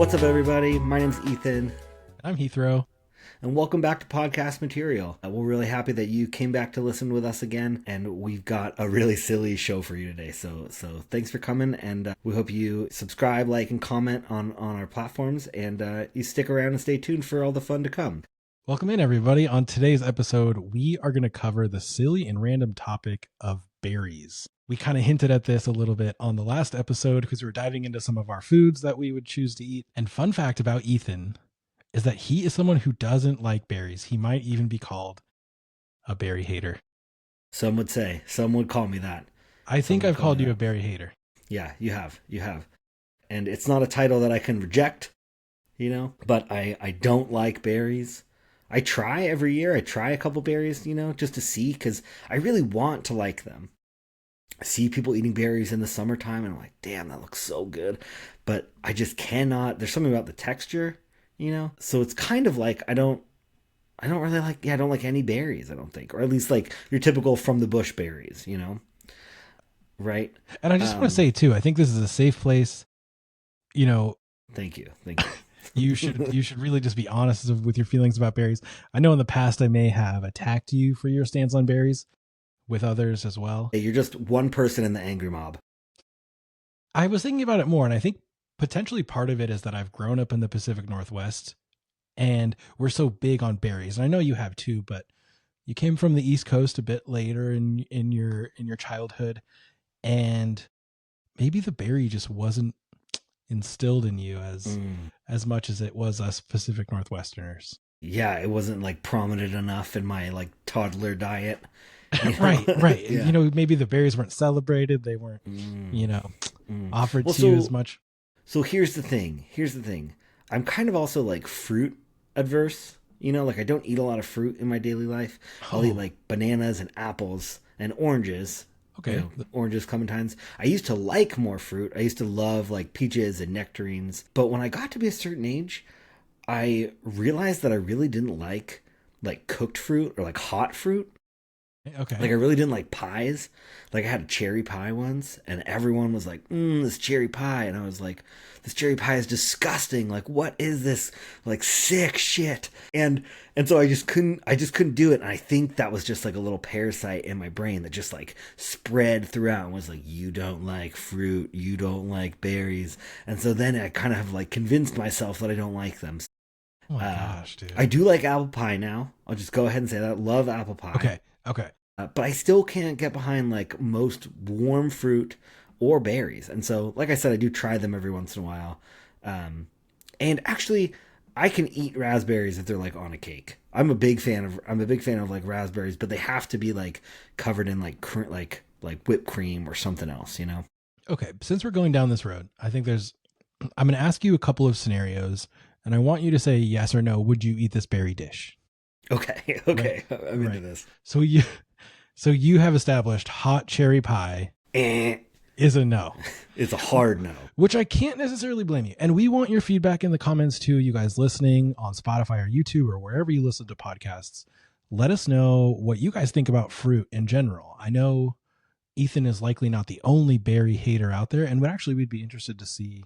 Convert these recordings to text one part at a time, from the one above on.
What's up, everybody? My name's Ethan. I'm Heathrow. And welcome back to Podcast Material. We're really happy that you came back to listen with us again, and we've got a really silly show for you today. So thanks for coming, and we hope you subscribe, like, and comment on our platforms, and you stick around and stay tuned for all the fun to come. Welcome in, everybody. On today's episode, we are going to cover the silly and random topic of berries. We kind of hinted at this a little bit on the last episode because we were diving into some of our foods that we would choose to eat. And fun fact about Ethan is that he is someone who doesn't like berries. He might even be called a berry hater. Some would say, some would call me that. I think I've called you a berry hater. Yeah, you have. And it's not a title that I can reject, but I don't like berries. I try every year. I try a couple berries, just to see, because I really want to like them. I see people eating berries in the summertime, and I'm like, damn, that looks so good. But I just cannot. There's something about the texture, So it's kind of like I don't really like. Yeah, I don't like any berries. I don't think, or at least like your typical from the bush berries, Right. And I just want to say too, I think this is a safe place. Thank you. You should really just be honest with your feelings about berries. I know in the past I may have attacked you for your stance on berries with others as well. Hey, you're just one person in the angry mob. I was thinking about it more, and I think potentially part of it is that I've grown up in the Pacific Northwest and we're so big on berries. And I know you have too, but you came from the East Coast a bit later in your childhood, and maybe the berry just wasn't instilled in you as much as it was us Pacific Northwesterners. Yeah, it wasn't like prominent enough in my like toddler diet. Right. Yeah. Maybe the berries weren't celebrated. They weren't, offered to you as much. So here's the thing. I'm kind of also like fruit adverse. Like I don't eat a lot of fruit in my daily life. I'll eat like bananas and apples and oranges. Okay. Oranges, clementines. I used to like more fruit. I used to love like peaches and nectarines. But when I got to be a certain age, I realized that I really didn't like cooked fruit or like hot fruit. Okay. Like I really didn't like pies. Like I had a cherry pie once, and everyone was like, this cherry pie. And I was like, this cherry pie is disgusting. Like, what is this? Like sick shit. And so I just couldn't do it. And I think that was just like a little parasite in my brain that just like spread throughout and was like, you don't like fruit, you don't like berries. And so then I kind of have like convinced myself that I don't like them. Oh my gosh, dude. I do like apple pie now. I'll just go ahead and say that. Love apple pie. Okay. But I still can't get behind like most warm fruit or berries. And so, like I said, I do try them every once in a while. And actually, I can eat raspberries if they're like on a cake. I'm a big fan of like raspberries, but they have to be like covered in like whipped cream or something else, Okay. Since we're going down this road, I think I'm going to ask you a couple of scenarios, and I want you to say yes or no. Would you eat this berry dish? Okay. Right. I'm into this. So you have established hot cherry pie is a no. It's a hard no. Which I can't necessarily blame you. And we want your feedback in the comments too, you guys listening on Spotify or YouTube or wherever you listen to podcasts. Let us know what you guys think about fruit in general. I know Ethan is likely not the only berry hater out there, and we'd be interested to see,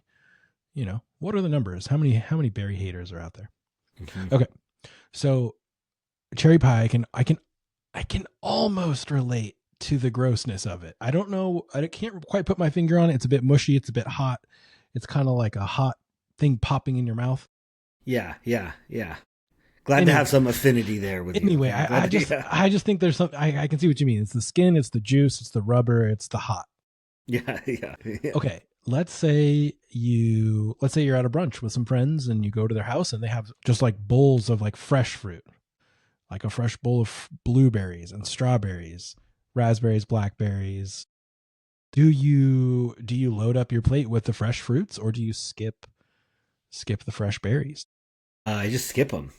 what are the numbers? How many berry haters are out there? Mm-hmm. Okay. So cherry pie, I can almost relate to the grossness of it. I don't know. I can't quite put my finger on it. It's a bit mushy. It's a bit hot. It's kind of like a hot thing popping in your mouth. Yeah. Glad to have some affinity there with you. Anyway, I just think there's something. I can see what you mean. It's the skin. It's the juice. It's the rubber. It's the hot. Yeah. Okay. Let's say you're at a brunch with some friends and you go to their house and they have just like bowls of like fresh fruit. Like a fresh bowl of blueberries and strawberries, raspberries, blackberries. Do you load up your plate with the fresh fruits, or do you skip the fresh berries? I just skip them.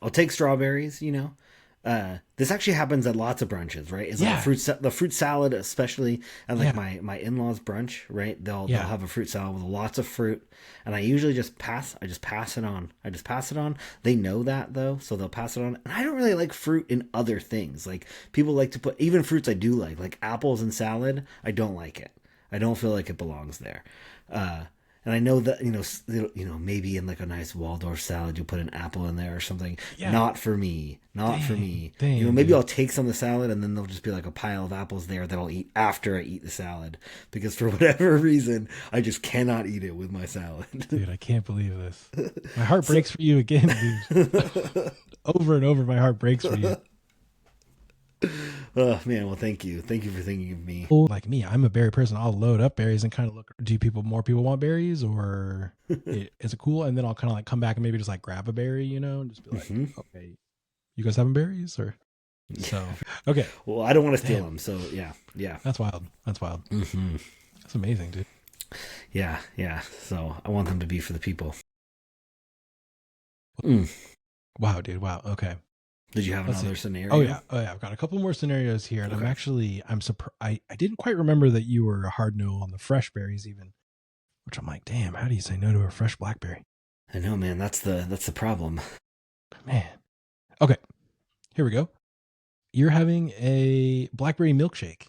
I'll take strawberries, This actually happens at lots of brunches, right? It's like the fruit salad, especially at like my in-laws brunch, right? They'll have a fruit salad with lots of fruit, and I usually just pass it on. They know that though, so they'll pass it on. And I don't really like fruit in other things. Like people like to put even fruits I do like apples in salad. I don't like it. I don't feel like it belongs there. And I know that maybe in like a nice Waldorf salad you'll put an apple in there or something. Yeah. Not for me. Not for me. Dang, Maybe dude. I'll take some of the salad and then there'll just be like a pile of apples there that I'll eat after I eat the salad because for whatever reason I just cannot eat it with my salad. Dude, I can't believe this. My heart breaks for you again, dude. Over and over, my heart breaks for you. Oh man, well thank you for thinking of me. Like me, I'm a berry person. I'll load up berries and kind of look. Do more people want berries, or is it cool? And then I'll kind of like come back and maybe just like grab a berry, and just be like, okay, you guys having berries or? So okay. Well, I don't want to steal them, so yeah. That's wild. That's amazing, dude. Yeah. So I want them to be for the people. Wow, dude. Wow. Okay. Did you have another scenario? Oh yeah. I've got a couple more scenarios here, and okay. I'm surprised. I didn't quite remember that you were a hard no on the fresh berries, even. Which I'm like, damn, how do you say no to a fresh blackberry? I know, man. That's the problem. Man. Okay. Here we go. You're having a blackberry milkshake.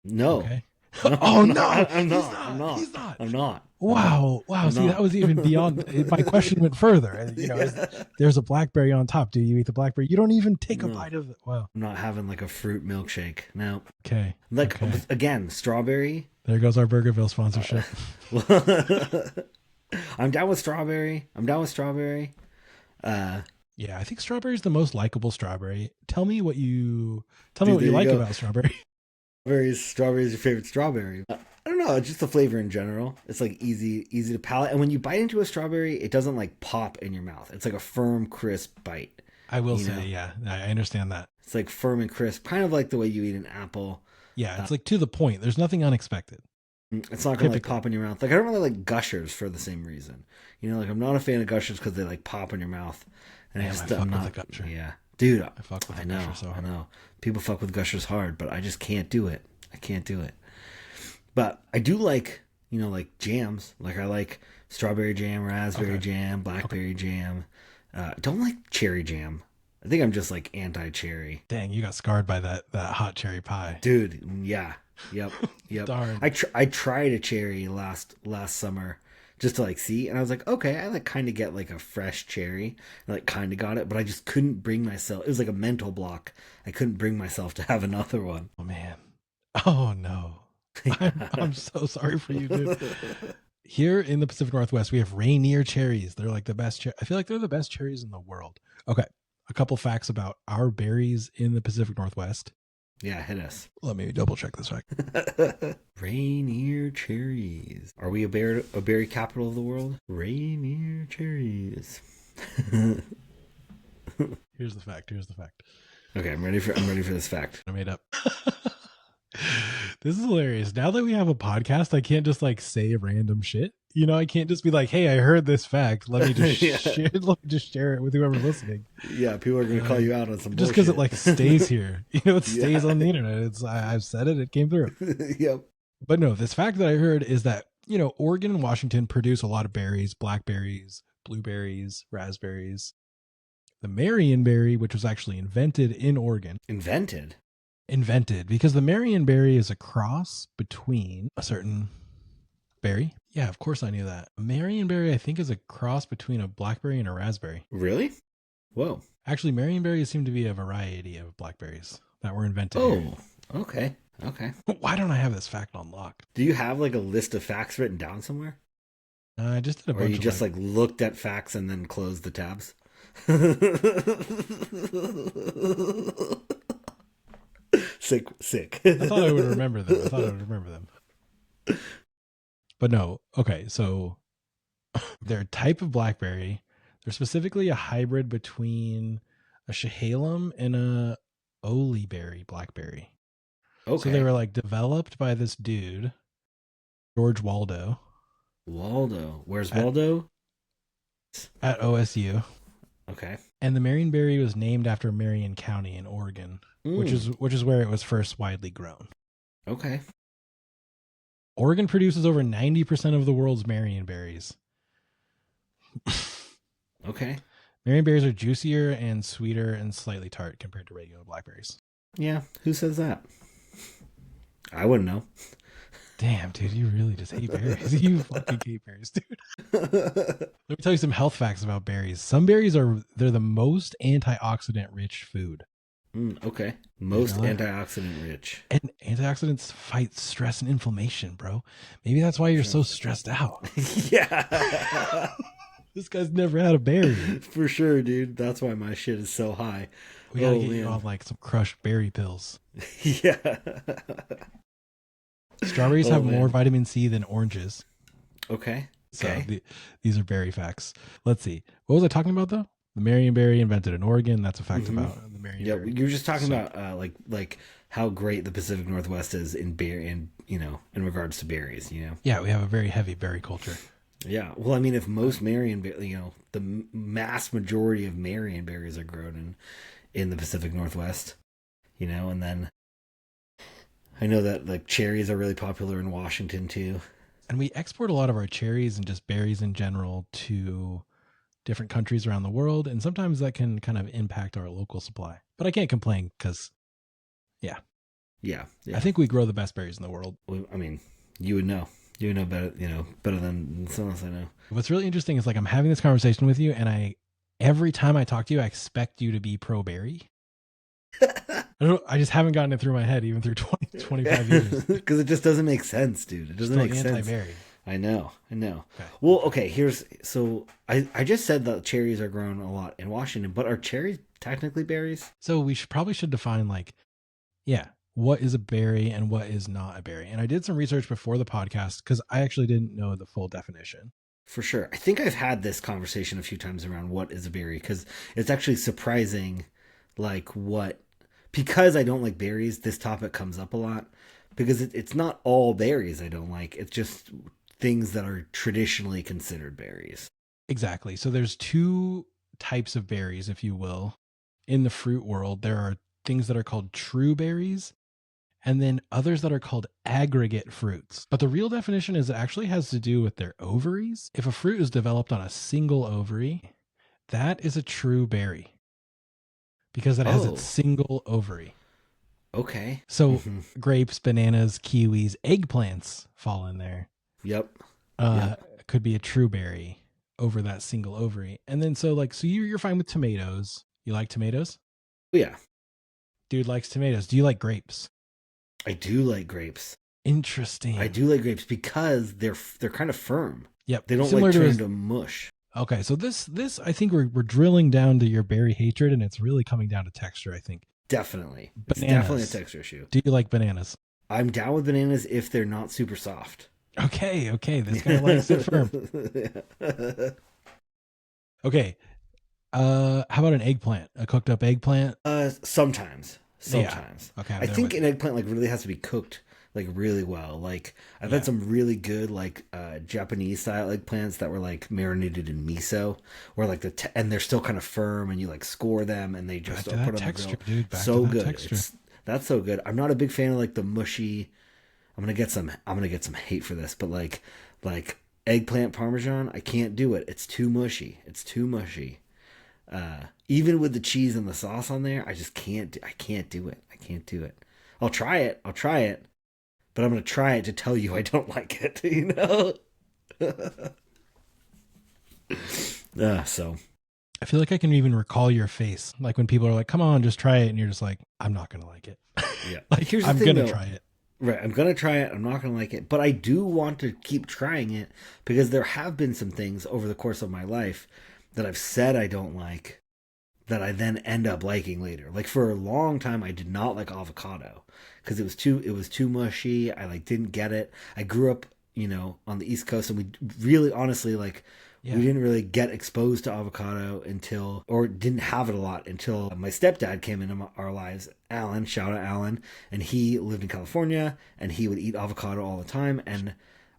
No. Okay. I'm not. Wow. See, that was even beyond. My question went further. There's a blackberry on top. Do you eat the blackberry? You don't even take a bite of it. Wow. I'm not having like a fruit milkshake. No. Okay. Again, strawberry. There goes our Burgerville sponsorship. I'm down with strawberry. Yeah, I think strawberry is the most likable strawberry. Tell me what you like about strawberry. Strawberry is your favorite strawberry. I don't know, just the flavor in general. It's like easy to palate. And when you bite into a strawberry, it doesn't like pop in your mouth. It's like a firm, crisp bite. I will say, yeah, I understand that. It's like firm and crisp, kind of like the way you eat an apple. Yeah, it's like to the point. There's nothing unexpected. It's not going to like pop in your mouth. Like I don't really like Gushers for the same reason. Like I'm not a fan of Gushers because they like pop in your mouth. And I fuck with the Gusher. Yeah. Dude, I fuck with the Gusher so hard. I know. People fuck with Gushers hard, but I just can't do it. But I do like, like jams. Like I like strawberry jam, raspberry jam, blackberry jam. Don't like cherry jam. I think I'm just like anti-cherry. Dang, you got scarred by that hot cherry pie. Dude, yeah. Yep. Darn. I tried a cherry last summer just to like see, and I was like, okay, I like kind of get like a fresh cherry. I like kind of got it, but I just couldn't bring myself. It was like a mental block. I couldn't bring myself to have another one. Oh man. Oh no. I'm so sorry for you, dude. Here in the Pacific Northwest, we have Rainier cherries. They're like the best. I feel like they're the best cherries in the world. Okay, a couple facts about our berries in the Pacific Northwest. Yeah, hit us. Let me double check this fact. Rainier cherries. Are we a berry capital of the world? Rainier cherries. Here's the fact. Okay, I'm ready for this fact. I made up. This is hilarious. Now that we have a podcast, I can't just like say random shit. I can't just be like, "Hey, I heard this fact. Let me just share it with whoever's listening." Yeah, people are gonna call you out on some just because it like stays here. It stays on the internet. I've said it. It came through. Yep. But no, this fact that I heard is that Oregon and Washington produce a lot of berries: blackberries, blueberries, raspberries. The Marionberry, which was actually invented in Oregon. Invented because the Marionberry is a cross between a certain berry. Yeah, of course I knew that. A Marionberry, I think, is a cross between a blackberry and a raspberry. Really? Whoa. Actually, Marionberries seem to be a variety of blackberries that were invented. Oh, here. Okay. Why don't I have this fact on lock? Do you have like a list of facts written down somewhere? I just did a bunch. Or you just like looked at facts and then closed the tabs? Sick. I thought I would remember them. But no. Okay, so they're a type of blackberry. They're specifically a hybrid between a Chehalem and a Oleberry blackberry. Okay. So they were like developed by this dude, George Waldo. Where's Waldo? At OSU. Okay. And the Marionberry was named after Marion County in Oregon, which is where it was first widely grown. Okay. Oregon produces over 90% of the world's Marionberries. Okay. Marionberries are juicier and sweeter and slightly tart compared to regular blackberries. Yeah, who says that? I wouldn't know. Damn, dude, you really just hate berries. You fucking hate berries, dude. Let me tell you some health facts about berries. Some berries they're the most antioxidant rich food. Okay. Most antioxidant rich. And antioxidants fight stress and inflammation, bro. Maybe that's why you're so stressed out. Yeah. This guy's never had a berry. For sure, dude. That's why my shit is so high. We gotta get you on like some crushed berry pills. Yeah. Strawberries have more vitamin C than oranges. Okay. So these are berry facts. Let's see. What was I talking about though? The Marionberry invented in Oregon. That's a fact about the Marionberry. Yeah, you were just talking about like how great the Pacific Northwest is in in regards to berries. Yeah, we have a very heavy berry culture. Yeah. Well, I mean, if most the mass majority of Marionberries are grown in the Pacific Northwest, and then I know that like cherries are really popular in Washington too. And we export a lot of our cherries and just berries in general to different countries around the world. And sometimes that can kind of impact our local supply. But I can't complain because, yeah. I think we grow the best berries in the world. Well, I mean, you would know. You would know better than someone else I know. What's really interesting is like I'm having this conversation with you, and every time I talk to you, I expect you to be pro berry. I just haven't gotten it through my head even through 25 years. Because it just doesn't make sense, dude. It doesn't make sense. Anti-berry. I know. Okay. Well, okay, so I just said that cherries are grown a lot in Washington, but are cherries technically berries? So we probably should define what is a berry and what is not a berry. And I did some research before the podcast because I actually didn't know the full definition. For sure. I think I've had this conversation a few times around what is a berry, because it's actually surprising because I don't like berries, this topic comes up a lot, because it's not all berries I don't like. It's just things that are traditionally considered berries. Exactly. So there's two types of berries, if you will. In the fruit world, there are things that are called true berries, and then others that are called aggregate fruits. But the real definition is it actually has to do with their ovaries. If a fruit is developed on a single ovary, that is a true berry because it has its single ovary. Okay. So grapes, bananas, kiwis, eggplants fall in there. Yep. Could be a true berry over that single ovary. And then so you're fine with tomatoes. You like tomatoes? Yeah. Dude likes tomatoes. Do you like grapes? I do like grapes. Interesting. I do like grapes because they're kind of firm. Yep. They don't turn into mush. Okay, so this I think we're drilling down to your berry hatred, and it's really coming down to texture, I think. Definitely. Bananas. It's definitely a texture issue. Do you like bananas? I'm down with bananas if they're not super soft. Okay. This guy likes it firm. Okay. How about an eggplant? A cooked up eggplant? Sometimes. Yeah. Okay. I think an eggplant really has to be cooked really well. I've had some really good Japanese style eggplants that were marinated in miso, where and they're still kind of firm, and you score them and they just put on texture, the grill. Dude, so good. That's so good. I'm not a big fan of the mushy. I'm gonna get some hate for this, but like eggplant parmesan, I can't do it. It's too mushy. Even with the cheese and the sauce on there, I just can't. I can't do it. I'll try it, but I'm gonna try it to tell you I don't like it. So I feel like I can even recall your face, like when people are like, "Come on, just try it," and you're just like, "I'm not gonna like it." Yeah, here's the thing, gonna try it. Right, I'm gonna try it. I'm not gonna like it, but I do want to keep trying it because there have been some things over the course of my life that I've said I don't like that I then end up liking later. For a long time, I did not like avocado because it was too mushy. I didn't get it. I grew up, on the East Coast, and we really, honestly, we didn't really get exposed to avocado or didn't have it a lot until my stepdad came into our lives. Alan, shout out Alan, and he lived in California, and he would eat avocado all the time, and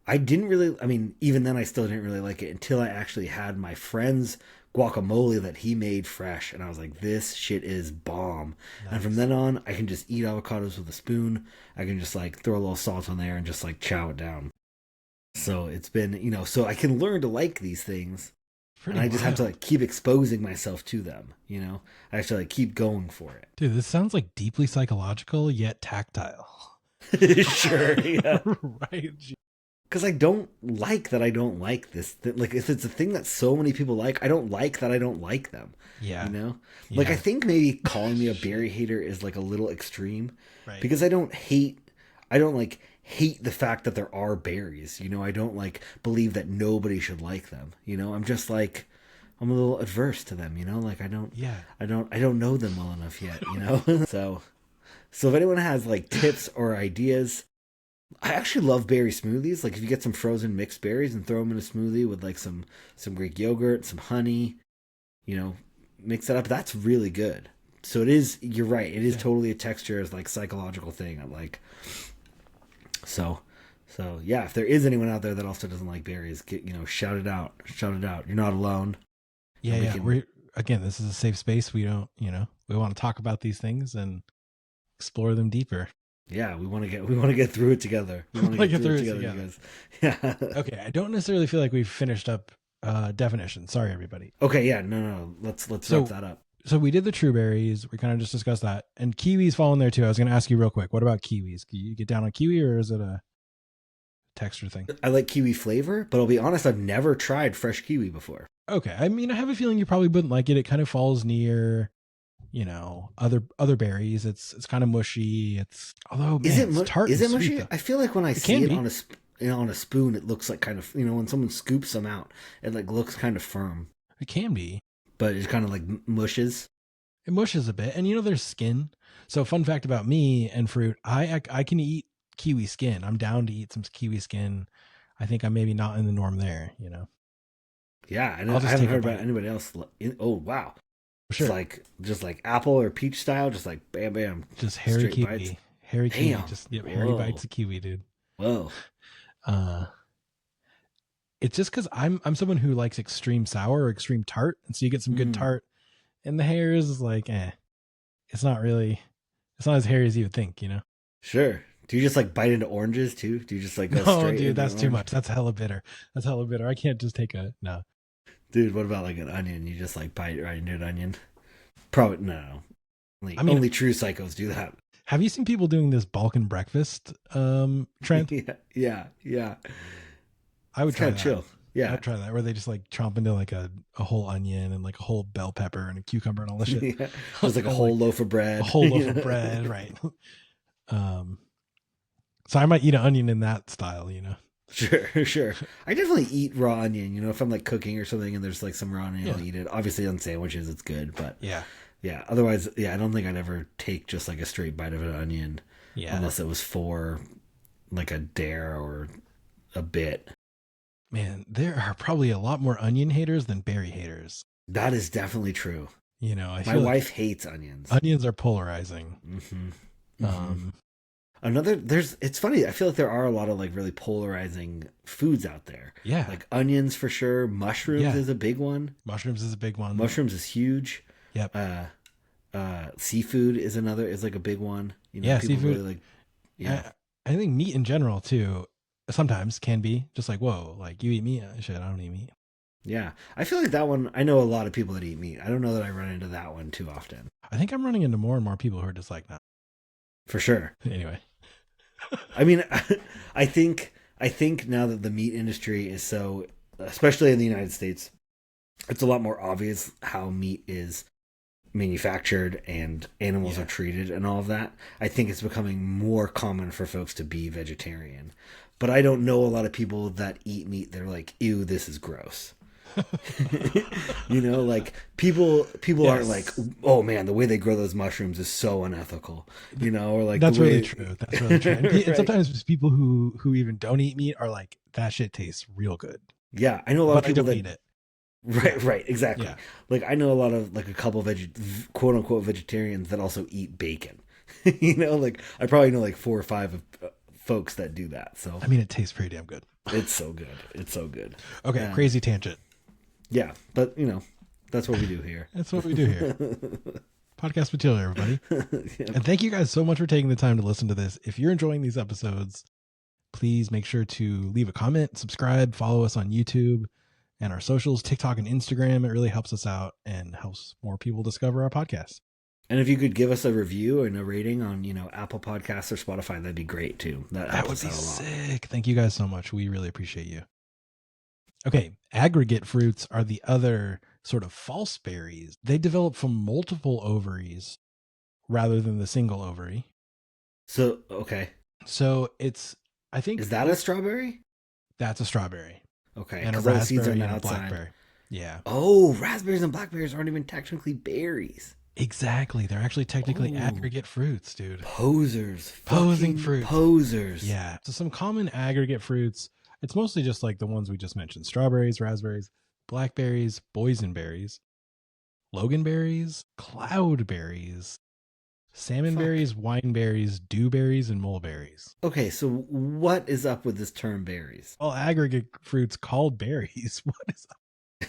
I didn't really. I mean, even then, I still didn't really like it until I actually had my friend's guacamole that he made fresh, and I was like, this shit is bomb. Nice. And from then on, I can just eat avocados with a spoon. I can just throw a little salt on there and just chow it down. So it's been, so I can learn to like these things. And I just have to keep exposing myself to them, I have to keep going for it. Dude, this sounds deeply psychological yet tactile. Sure, yeah. Right. Because I don't like that I don't like this. Like, if it's a thing that so many people like, I don't like that I don't like them. You Yeah. know? Like, I Yeah. think maybe calling me a berry hater is like a little extreme Right. because I don't like hate the fact that there are berries. You know, I don't like believe that nobody should like them. You know, I'm just like, I'm a little adverse to them. You know, like Yeah. I don't know them well enough yet. You know, so if anyone has like tips or ideas, I actually love berry smoothies. Like if you get some frozen mixed berries and throw them in a smoothie with like some Greek yogurt, some honey, you know, mix it up. That's really good. So it is. You're right. It is Yeah. totally a texture, is like psychological thing. I'm like, so yeah. If there is anyone out there that also doesn't like berries, shout it out. Shout it out. You're not alone. Yeah. And we Yeah. can. We're, again, this is a safe space. We don't, we want to talk about these things and explore them deeper. Yeah, we want to get through it together. We want to get through it together, you guys. Yeah. Okay. I don't necessarily feel like we've finished up definition. Sorry, everybody. Okay. Yeah. No. Let's wrap that up. So we did the true berries. We kind of just discussed that, and kiwis fall in there too. I was going to ask you real quick. What about kiwis? Can you get down on kiwi, or is it a texture thing? I like kiwi flavor, but I'll be honest, I've never tried fresh kiwi before. Okay. I mean, I have a feeling you probably wouldn't like it. It kind of falls near, other berries. It's kind of mushy. Although man, it's tart. Is it and sweet, mushy? though. I feel like when I It see can it be. on a spoon, it looks like kind of, when someone scoops them out, it like looks kind of firm, It can be. but it kind of like mushes. It mushes a bit, and there's skin. So, fun fact about me and fruit: I can eat kiwi skin. I'm down to eat some kiwi skin. I think I'm maybe not in the norm there. Yeah, I'll just I haven't take a heard about bite. anybody else. Oh wow, Sure. it's like just like apple or peach style, just like bam bam, Just hairy straight kiwi. bites. Hairy kiwi. Damn. Just hairy Whoa. bites of kiwi, dude. Whoa. Uh it's just because I'm someone who likes extreme sour or extreme tart. And so you get some good tart. And the hair is like, it's not as hairy as you would think, Sure. Do you just like bite into oranges too? Do you just like go No, straight? dude, into that's too orange? much. That's hella bitter. I can't just take no. Dude, what about like an onion? You just like bite right into an onion? Probably no. Only true psychos do that. Have you seen people doing this Balkan breakfast trend? Yeah. I would It's try kind of that. chill. I Yeah. would try that, where they just like chomp into like a whole onion and like a whole bell pepper and a cucumber and all this shit. Yeah. There's like a whole loaf of bread. A whole loaf of bread, right? So I might eat an onion in that style, Sure. I definitely eat raw onion. If I'm like cooking or something and there's like some raw onion, I'll Yeah. eat it. Obviously on sandwiches, it's good, but Yeah. Otherwise, I don't think I'd ever take just like a straight bite of an onion, Yeah. unless it was for like a dare or a bit. Man, there are probably a lot more onion haters than berry haters. That is definitely true. I My feel like wife hates onions. onions are polarizing. Mm-hmm. It's funny. I feel like there are a lot of like really polarizing foods out there. Yeah. Like onions for sure. Mushrooms is a big one. Mushrooms is a big one. Mushrooms is huge. Yep. Seafood is like a big one. Yeah, people seafood. really like. Yeah. I think meat in general too sometimes can be just like, whoa, like you eat meat? Shit, I don't eat meat. Yeah. I feel like that one, I know a lot of people that eat meat. I don't know that I run into that one too often. I think I'm running into more and more people who are just like, nah. For sure. Anyway. I mean, I think now that the meat industry is so, especially in the United States, it's a lot more obvious how meat is manufactured and animals are treated and all of that. I think it's becoming more common for folks to be vegetarian. But I don't know a lot of people that eat meat. They're like, ew, this is gross. Like people aren't like, oh man, the way they grow those mushrooms is so unethical, or like That's really true. That's really true. And Right. sometimes people who even don't eat meat are like, that shit tastes real good. Yeah, I know a lot of people don't that eat it. Right, exactly. Yeah. Like I know a lot of like a couple of quote unquote vegetarians that also eat bacon. Like I probably know like 4 or 5 folks that do that. So I mean, it tastes pretty damn good. it's so good. It's so good. Okay, crazy tangent. Yeah, but that's what we do here. That's what we do here. Podcast material, everybody. Yeah. And thank you guys so much for taking the time to listen to this. If you're enjoying these episodes, please make sure to leave a comment, subscribe, follow us on YouTube and our socials, TikTok and Instagram. It really helps us out and helps more people discover our podcast. And if you could give us a review and a rating on, Apple Podcasts or Spotify, that'd be great too. That That helps would us be out a lot. sick. Thank you guys so much. We really appreciate you. Okay, aggregate fruits are the other sort of false berries. They develop from multiple ovaries rather than the single ovary. So, okay. So I think Is that a strawberry? that's a strawberry Okay, and a because those seeds are on raspberry the and a outside. blackberry. Yeah, Oh, raspberries and blackberries aren't even technically berries. exactly. They're actually technically Oh, aggregate fruits, dude. posers. Posing Fucking fruits. posers. Yeah. So some common aggregate fruits, it's mostly just like the ones we just mentioned: strawberries, raspberries, blackberries, boysenberries, loganberries, cloudberries, Fuck. salmonberries, wineberries, dewberries, and mulberries. Okay, so what is up with this term berries? All aggregate fruits called berries. What is up?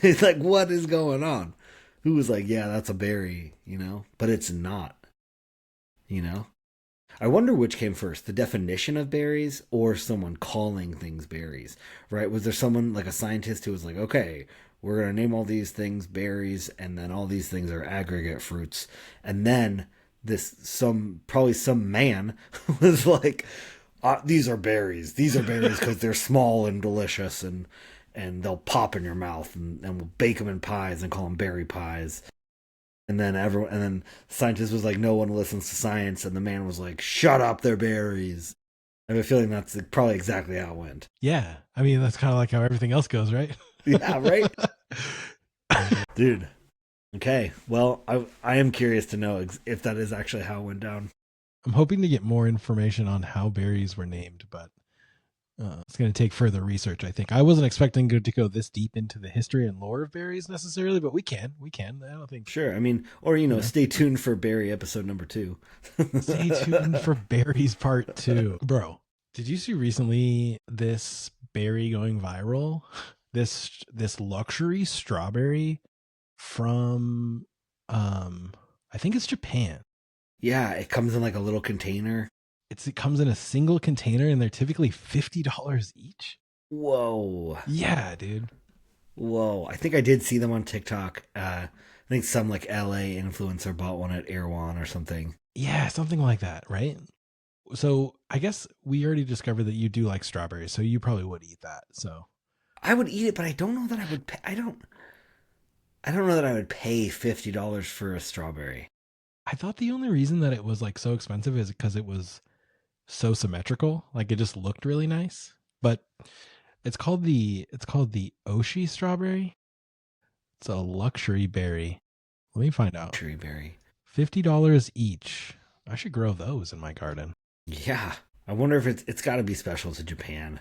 It's like, what is going on? Who was like, yeah, that's a berry, But it's not, you know? I wonder which came first, the definition of berries or someone calling things berries, right? Was there someone like a scientist who was like, okay, we're going to name all these things berries and then all these things are aggregate fruits. And then probably some man was like, these are berries. These are berries because they're small and delicious and they'll pop in your mouth and we'll bake them in pies and call them berry pies. And then scientist was like, no one listens to science, and the man was like, shut up, they're berries. I have a feeling that's probably exactly how it went. Yeah. I mean, that's kind of like how everything else goes, right? Yeah, right, dude. Okay, well, I am curious to know if that is actually how it went down. I'm hoping to get more information on how berries were named, but it's going to take further research, I think. I wasn't expecting to go this deep into the history and lore of berries necessarily, but we can. I don't think. Sure. I mean, or stay tuned for berry episode number 2. Stay tuned for berries part 2. Bro, did you see recently this berry going viral? This luxury strawberry from I think it's Japan. Yeah, it comes in like a little container. It comes in a single container and they're typically $50 each. Whoa. Yeah, dude. Whoa. I think I did see them on TikTok. I think some like LA influencer bought one at Erewhon or something. Yeah, something like that, right? So I guess we already discovered that you do like strawberries, so you probably would eat that. So I would eat it, but I don't know that I would pay, I don't know that I would pay $50 for a strawberry. I thought the only reason that it was like so expensive is because it was so symmetrical. Like it just looked really nice. But it's called the Oshi strawberry. It's a luxury berry. Let me find out. Cherry berry. $50 each. I should grow those in my garden. Yeah. I wonder if it's got to be special to Japan.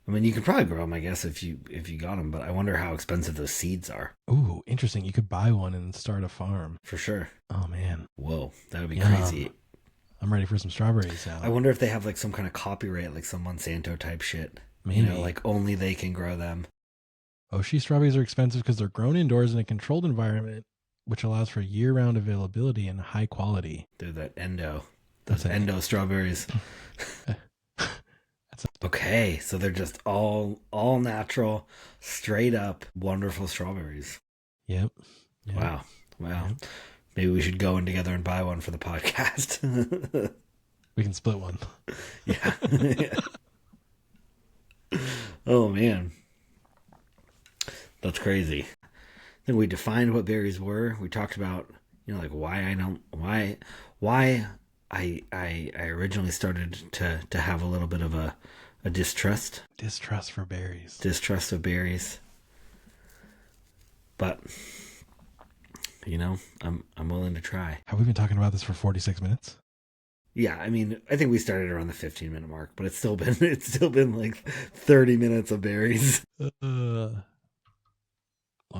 I mean, you could probably grow them, I guess, if you got them, but I wonder how expensive those seeds are. Ooh, interesting. You could buy one and start a farm. For sure. Oh man. Whoa, that would be Yum. crazy. I'm ready for some strawberries now. I wonder if they have like some kind of copyright, like some Monsanto type shit. Maybe. Like only they can grow them. Oshi strawberries are expensive because they're grown indoors in a controlled environment, which allows for year-round availability and high quality. They're that endo. That's Those it. endo strawberries. Okay, so they're just all natural, straight up, wonderful strawberries. Yep. Wow. Yep. Maybe we should go in together and buy one for the podcast. We can split one. Yeah. Oh man, that's crazy. I think we defined what berries were. We talked about like why I originally started to have a little bit of a distrust For berries. Distrust of berries. But I'm willing to try. Have we been talking about this for 46 minutes? Yeah, I mean, I think we started around the 15-minute mark, but it's still been like 30 minutes of berries. Let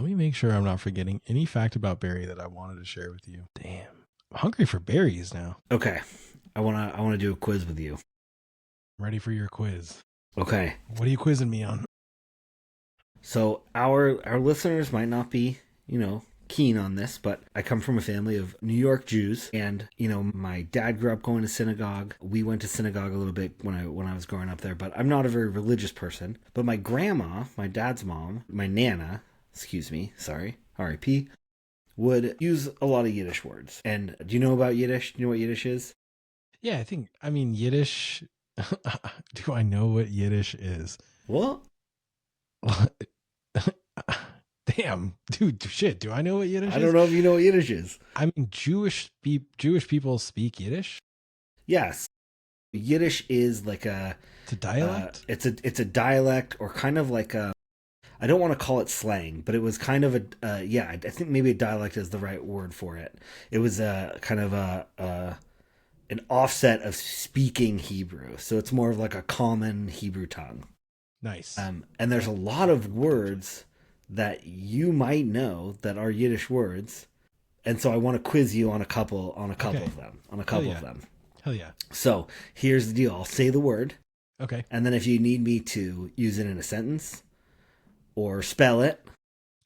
me make sure I'm not forgetting any fact about berry that I wanted to share with you. Damn. I'm hungry for berries now. Okay. I want to do a quiz with you. I'm ready for your quiz. Okay. What are you quizzing me on? So our listeners might not be, keen on this, but I come from a family of New York Jews, and my dad grew up going to synagogue. We went to synagogue a little bit when I was growing up there, but I'm not a very religious person. But my grandma, my dad's mom, my nana, excuse me, sorry, R.I.P., would use a lot of Yiddish words. And do you know about Yiddish? Do you know what Yiddish is? Yeah, I mean, Yiddish. Do I know what Yiddish is? Well, Damn, dude, shit. Do I know what Yiddish I is? don't know if you know what Yiddish is. I mean, Jewish people speak Yiddish. Yes. Yiddish is like It's a dialect. it's a dialect, or kind of like a, I don't want to call it slang, but it was kind of a yeah, I think maybe a dialect is the right word for it. It was a kind of an offset of speaking Hebrew, so it's more of like a common Hebrew tongue. Nice. And there's a lot of words that you might know that are Yiddish words, and so I want to quiz you on a couple Okay. of them, on a couple yeah. of them. Hell yeah. So here's the deal: I'll say the word, Okay. and then if you need me to use it in a sentence or spell it,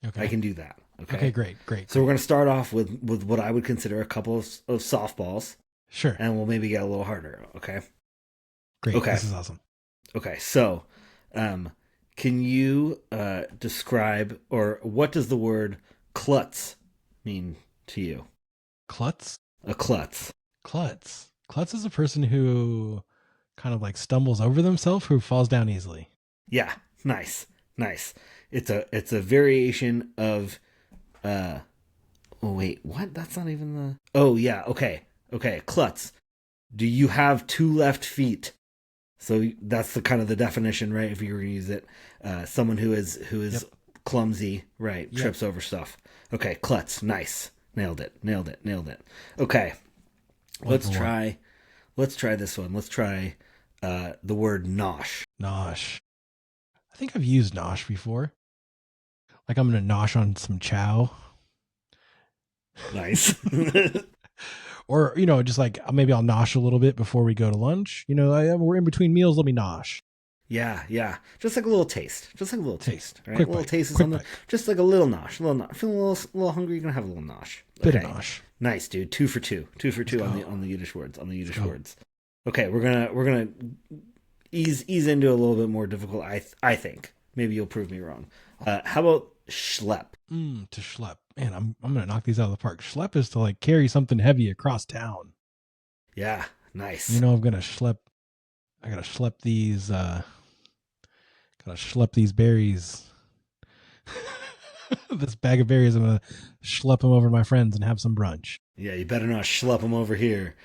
Okay. I can do that. Okay. Okay. Great. So we're going to start off with what I would consider a couple of softballs, Sure. and we'll maybe get a little harder. Okay. Great. Okay. This is awesome. Okay. So, can you describe, or what does the word klutz mean to you? Klutz. A klutz. Klutz is a person who kind of like stumbles over themselves, who falls down easily. Yeah. Nice. It's a variation of oh wait, what? That's not even the. Oh yeah, okay. Klutz. Do you have two left feet? So that's the kind of the definition, right? If you were to use it, someone who is Yep. clumsy, right? Yep. Trips over stuff. Okay, klutz. Nice. Nailed it. Okay. Let's try this one. Let's try the word nosh. Nosh. I think I've used nosh before. Like I'm gonna nosh on some chow. Nice. Or, just like maybe I'll nosh a little bit before we go to lunch. We're in between meals. Let me nosh. Yeah. Just like a little taste. Right? Quick A little bite. taste is Quick on the, bite. just like a little nosh. Feeling a little hungry, you're gonna have a little nosh. Bit of nosh. Nice, dude. 2 for 2. 2 for 2 Let's on the Yiddish words. Let's go. Okay, we're gonna ease into a little bit more difficult. I think maybe you'll prove me wrong. How about schlep? To schlep. Man, I'm gonna knock these out of the park. Schlep is to like carry something heavy across town. Yeah, nice. I'm gonna schlep. I gotta schlep these. Berries. This bag of berries. I'm gonna schlep them over to my friends and have some brunch. Yeah, you better not schlep them over here.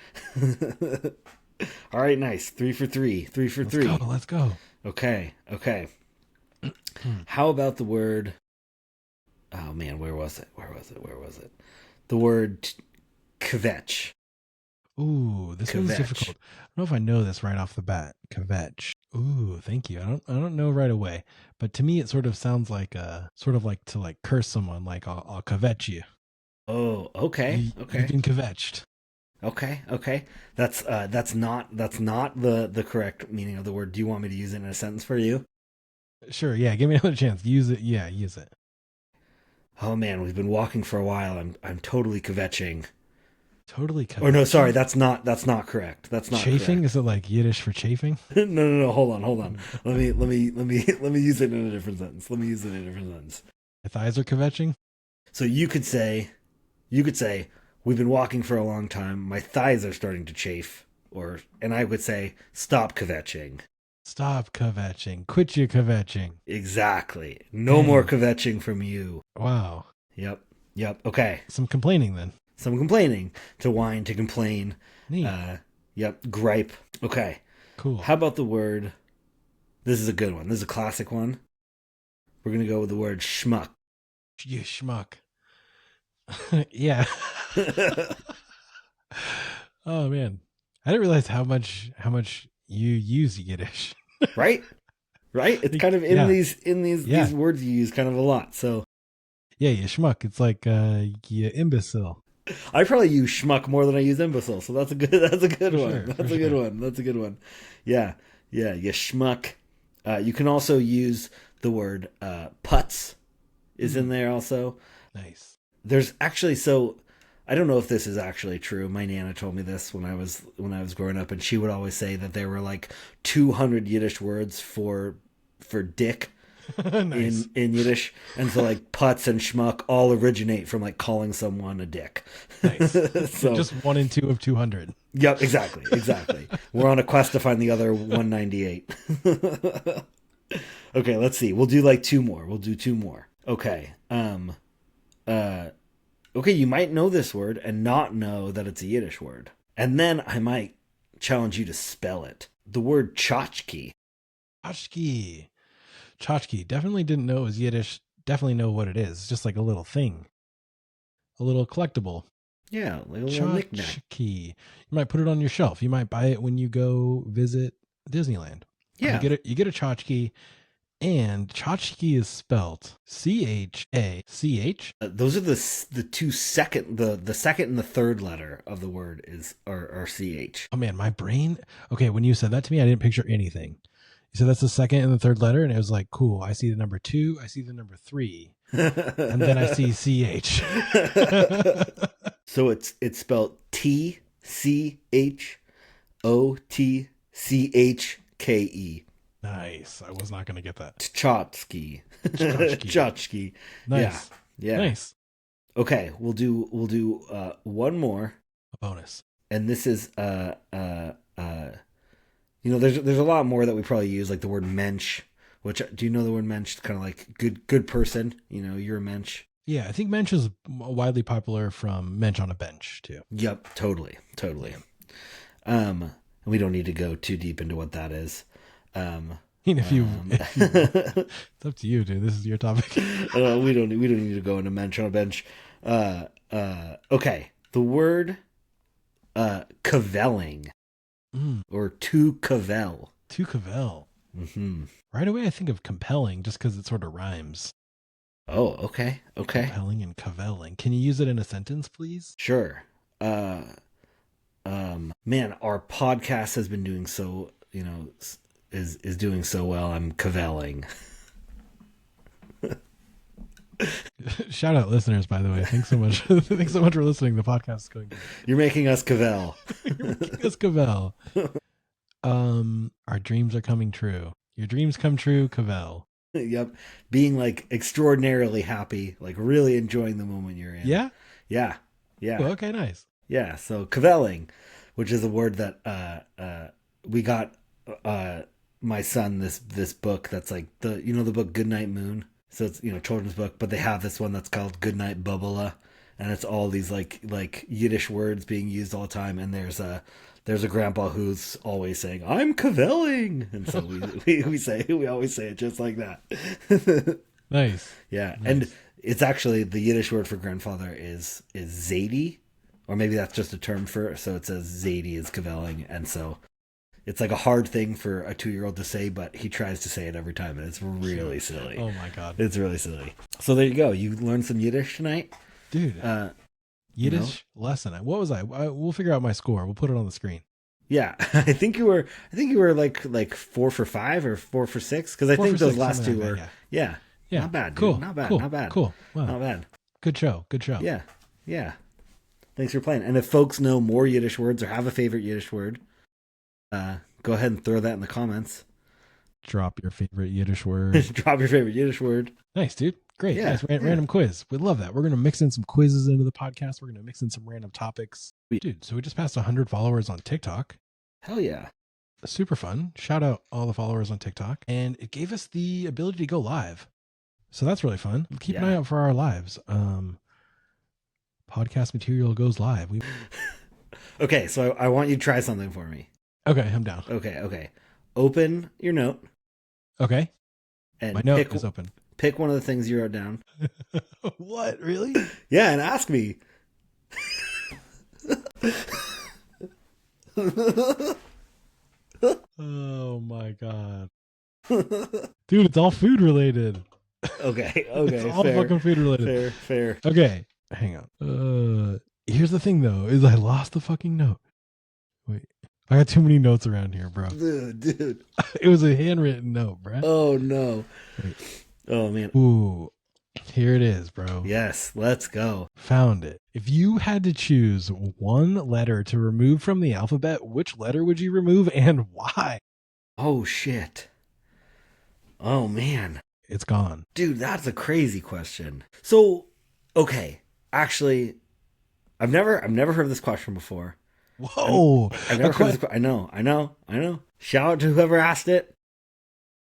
All right, nice. 3 for 3. 3 for 3. Let's go. Okay. How about the word? Oh man, where was it? The word kvetch. Ooh, this one's Kvetch. difficult. I don't know if I know this right off the bat. Kvetch. Ooh, thank you. I don't know right away, but to me it sort of sounds like to like curse someone. Like I'll kvetch you. Oh, okay. You've been kvetched. Okay. That's not the correct meaning of the word. Do you want me to use it in a sentence for you? Sure. Yeah. Give me another chance. Use it. Yeah. Use it. Oh man, we've been walking for a while. I'm totally kvetching. Totally. Or no, sorry, that's not correct. That's not chafing. correct. Is it like Yiddish for chafing? No. Hold on. Let me use it in a different sentence. My thighs are kvetching. So you could say, we've been walking for a long time. My thighs are starting to chafe. And I would say, stop kvetching. Stop kvetching. Quit your kvetching. Exactly. No more kvetching from you. Wow. Yep. Okay. Some complaining then. Some complaining. To whine, to complain. Neat. Yep. Gripe. Okay. Cool. How about the word? This is a good one. This is a classic one. We're going to go with the word schmuck. You schmuck. Yeah. Oh man. I didn't realize how much you use Yiddish. Right? It's kind of in these words you use kind of a lot. So yeah, you schmuck. It's like you imbecile. I probably use schmuck more than I use imbecile. So that's a good one. Sure, That's a good one. Yeah, you schmuck. You can also use the word putz is in there also. Nice. There's actually, so I don't know if this is actually true. My Nana told me this when I was growing up, and she would always say that there were like 200 Yiddish words for dick. Nice. in Yiddish, and so like putz and schmuck all originate from like calling someone a dick. Nice. So Just 1 and 2 of 200. yep, exactly. We're on a quest to find the other 198. Okay, let's see. We'll do like two more. We'll do two more. Okay. Okay, you might know this word and not know that it's a Yiddish word. And then I might challenge you to spell it. The word tchotchke. Tchotchke. Tchotchke. Definitely didn't know it was Yiddish. Definitely know what it is. It's just like a little thing. A little collectible. Yeah, like a little knick-knack. Tchotchke. You might put it on your shelf. You might buy it when you go visit Disneyland. Yeah. You get a tchotchke, and tchotchke is spelled C-H-A-C-H. Those are the second and the third letter of the word are CH. Oh man, my brain. Okay, when you said that to me, I didn't picture anything. You said that's the second and the third letter, and it was like, cool. I see the number 2, I see the number 3, and then I see CH. So it's spelled TCHOTCHKE. Nice. I was not going to get that. Tchotchke. Tchotchke. Nice. Yeah. Nice. Okay, we'll do one more. A bonus. And this is there's a lot more that we probably use, like the word mensch, which, do you know the word mensch? Kind of like good person, you're a mensch. Yeah, I think mensch is widely popular from mensch on a bench too. Yep, totally. And we don't need to go too deep into what that is. If you it's up to you, dude. This is your topic. We don't need to go into mensch on a bench. Okay, the word cavelling. Or to cavell. To cavell. Mm-hmm. Right away, I think of compelling, just because it sort of rhymes. Oh, okay. Compelling and cavelling. Can you use it in a sentence, please? Sure. Man, our podcast has been doing so, is doing so well. I'm cavelling. Shout out listeners, by the way. Thanks so much. Thanks so much for listening. The podcast is going good. You're making us cavell. You're making us cavell. Our dreams are coming true. Your dreams come true, cavell. Yep. Being like extraordinarily happy, like really enjoying the moment you're in. Yeah? Yeah. Ooh, okay, nice. Yeah. So cavelling, which is a word that we got my son this book that's like the book Goodnight Moon. So it's children's book, but they have this one that's called Goodnight Bubala, and it's all these like Yiddish words being used all the time. And there's a grandpa who's always saying, "I'm cavelling," and so we always say it just like that. Nice. Yeah, nice. And it's actually the Yiddish word for grandfather is zaidi, or maybe that's just a term for. So it says zaidi is cavelling, and so it's like a hard thing for a 2-year-old to say, but he tries to say it every time, and it's really silly. Oh my god, it's really silly. So there you go. You learned some Yiddish tonight, dude. Yiddish lesson. What was I? We'll figure out my score. We'll put it on the screen. Yeah, I think you were like 4 for 5 or 4 for 6, because I think those last two were yeah. Not bad, dude. Cool. Not bad. Cool. Wow. Not bad. Good show. Yeah. Thanks for playing. And if folks know more Yiddish words or have a favorite Yiddish word, go ahead and throw that in the comments. Drop your favorite Yiddish word. Drop your favorite Yiddish word. Nice, dude. Great. Yeah, nice. Random quiz. We love that. We're going to mix in some quizzes into the podcast. We're going to mix in some random topics. Dude, so we just passed 100 followers on TikTok. Hell yeah. Super fun. Shout out all the followers on TikTok. And it gave us the ability to go live. So that's really fun. Keep an eye out for our lives. Podcast material goes live. Okay, so I want you to try something for me. Okay, I'm down. Okay. Open your note. Okay. And my note is open. Pick one of the things you wrote down. What? Really? Yeah, and ask me. Oh my god. Dude, it's all food related. Okay. It's all fucking food related. Fair. Okay, hang on. Here's the thing though, is I lost the fucking note. Wait. I got too many notes around here, bro. Dude. It was a handwritten note, bro. Oh no. Wait. Oh man. Ooh. Here it is, bro. Yes, let's go. Found it. If you had to choose one letter to remove from the alphabet, which letter would you remove and why? Oh shit. Oh man. It's gone. Dude, that's a crazy question. So, okay, actually, I've never heard of this question before. Whoa. I've never heard this. I know. Shout out to whoever asked it.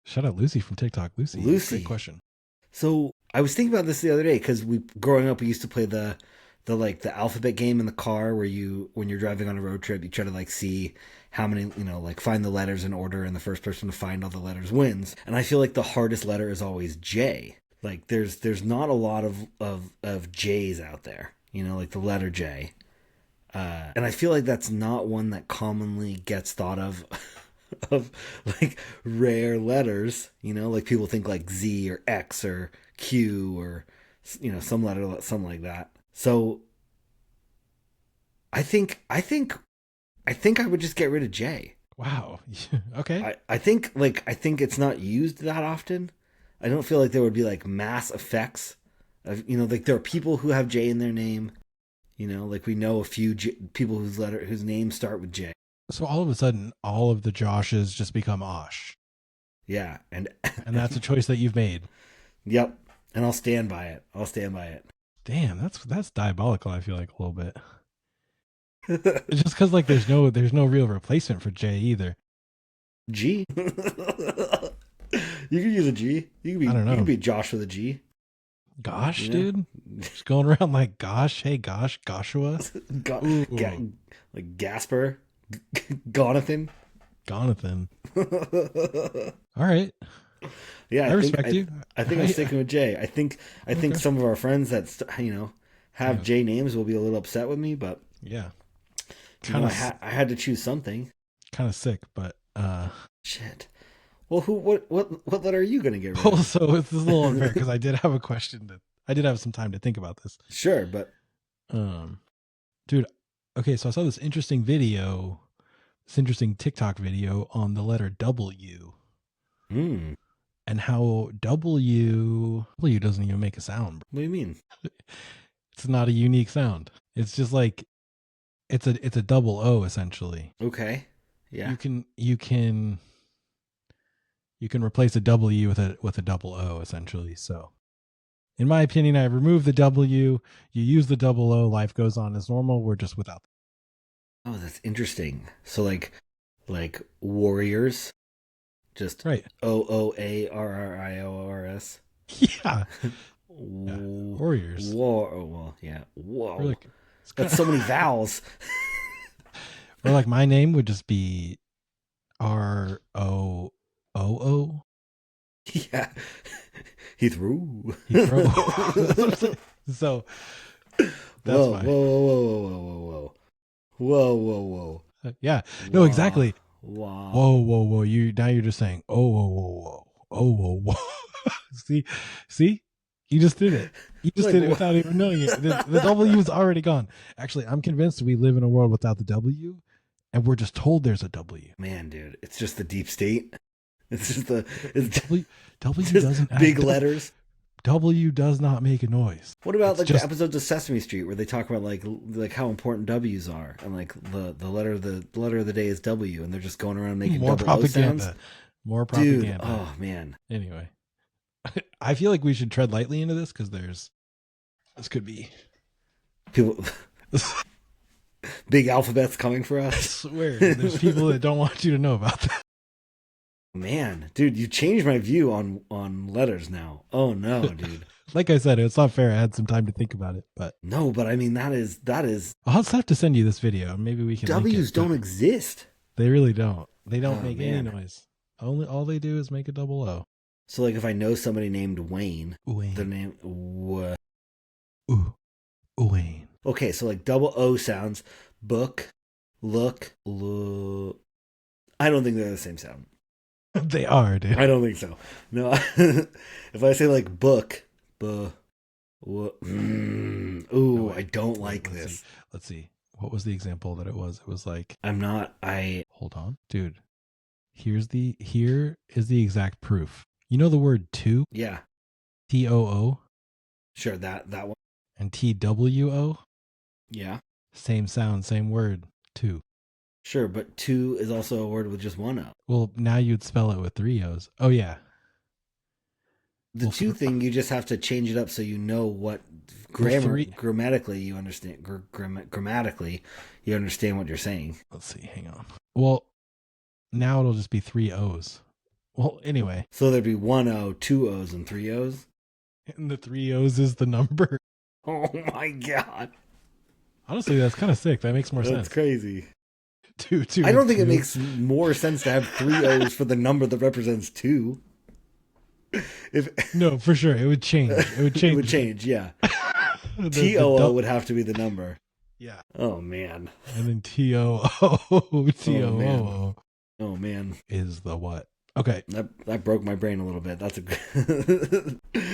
Shout out Lucy from TikTok. Lucy. Great question. So I was thinking about this the other day because growing up, we used to play the alphabet game in the car where when you're driving on a road trip, you try to like see how many, like find the letters in order, and the first person to find all the letters wins. And I feel like the hardest letter is always J. Like there's not a lot of J's out there, like the letter J. And I feel like that's not one that commonly gets thought of like rare letters, like people think like Z or X or Q or, some letter, something like that. So I think I would just get rid of J. Wow. Okay. I think it's not used that often. I don't feel like there would be like mass effects of, like there are people who have J in their name. Like we know a few people whose names start with J. So all of a sudden, all of the Joshes just become Osh. Yeah, and that's a choice that you've made. Yep, and I'll stand by it. Damn, that's diabolical. I feel like a little bit. Just because like there's no real replacement for J either. G. You can use a G. You can be Josh with a G. Gosh, dude. Just going around like gosh, hey gosh, Goshua. Like Gasper. Gonathan. All right. Yeah, I respect you. I think I'm sticking with J. I think some of our friends that have J names will be a little upset with me, but yeah, I had to choose something. Kind of sick, but shit. Well, what letter are you gonna get rid of? Well, so it's a little unfair because I did have a question I did have some time to think about this. Sure, but dude, okay, so I saw this interesting TikTok video on the letter W. And how W doesn't even make a sound. What do you mean? It's not a unique sound. It's just like it's a double O essentially. Okay. Yeah. You can replace a W with a double O essentially. So in my opinion, I remove the W, you use the double O, life goes on as normal. We're just without. Oh, that's interesting. So like warriors, just right. OOARRIORS. Yeah. Warriors. Well, yeah. Whoa. Like, that's so many vowels. Or like my name would just be ROOO. Yeah. Heathrow. So that's whoa. Yeah. No, exactly. Wow. Whoa. You're just saying, whoa. See? You just did it. You just did it without even knowing it. The W is already gone. Actually, I'm convinced we live in a world without the W, and we're just told there's a W. Man, dude, it's just the deep state. It's just W just doesn't big letters. W does not make a noise. What about the episodes of Sesame Street where they talk about like how important W's are, and like the letter of the day is W, and they're just going around making more double propaganda. O sounds? More propaganda. Dude, oh man. Anyway, I feel like we should tread lightly into this because this could be people. Big alphabets coming for us. I swear, there's people that don't want you to know about that. Man, dude, you changed my view on letters now. Oh no, dude. Like I said, it's not fair. I had some time to think about it, but no, but I mean that is. I'll just have to send you this video. Maybe we can. W's don't exist. They really don't. They don't make any noise. All they do is make a double O. So like if I know somebody named Wayne. their name Wayne. Okay, so like double O sounds book, look. I don't think they're the same sound. They are, dude. I don't think so. No. If I say like book, I don't like this. Let's see. What was the example that it was? It was like hold on. Dude. Here is the exact proof. You know the word to? Yeah. TOO? Sure, that one. And TWO? Yeah. Same sound, same word. To. Sure, but two is also a word with just one O. Well, now you'd spell it with three O's. Oh, yeah. The Well, two thing, you just have to change it up so you know what three. grammatically you understand. Grammatically, you understand what you're saying. Let's see. Hang on. Well, now it'll just be three O's. Well, anyway, So there'd be one O, two O's, and three O's. and the three O's is the number. Oh my god, Honestly, that's kind of sick. That makes more that's sense. crazy. Two. I don't think it makes more sense to have three O's for the number that represents two. If No, for sure, it would change. It would change. it would change, yeah. The TOO would have to be the number. Yeah, Oh man. and then TOO man. Oh man. is the what? Okay. That broke my brain a little bit. That's a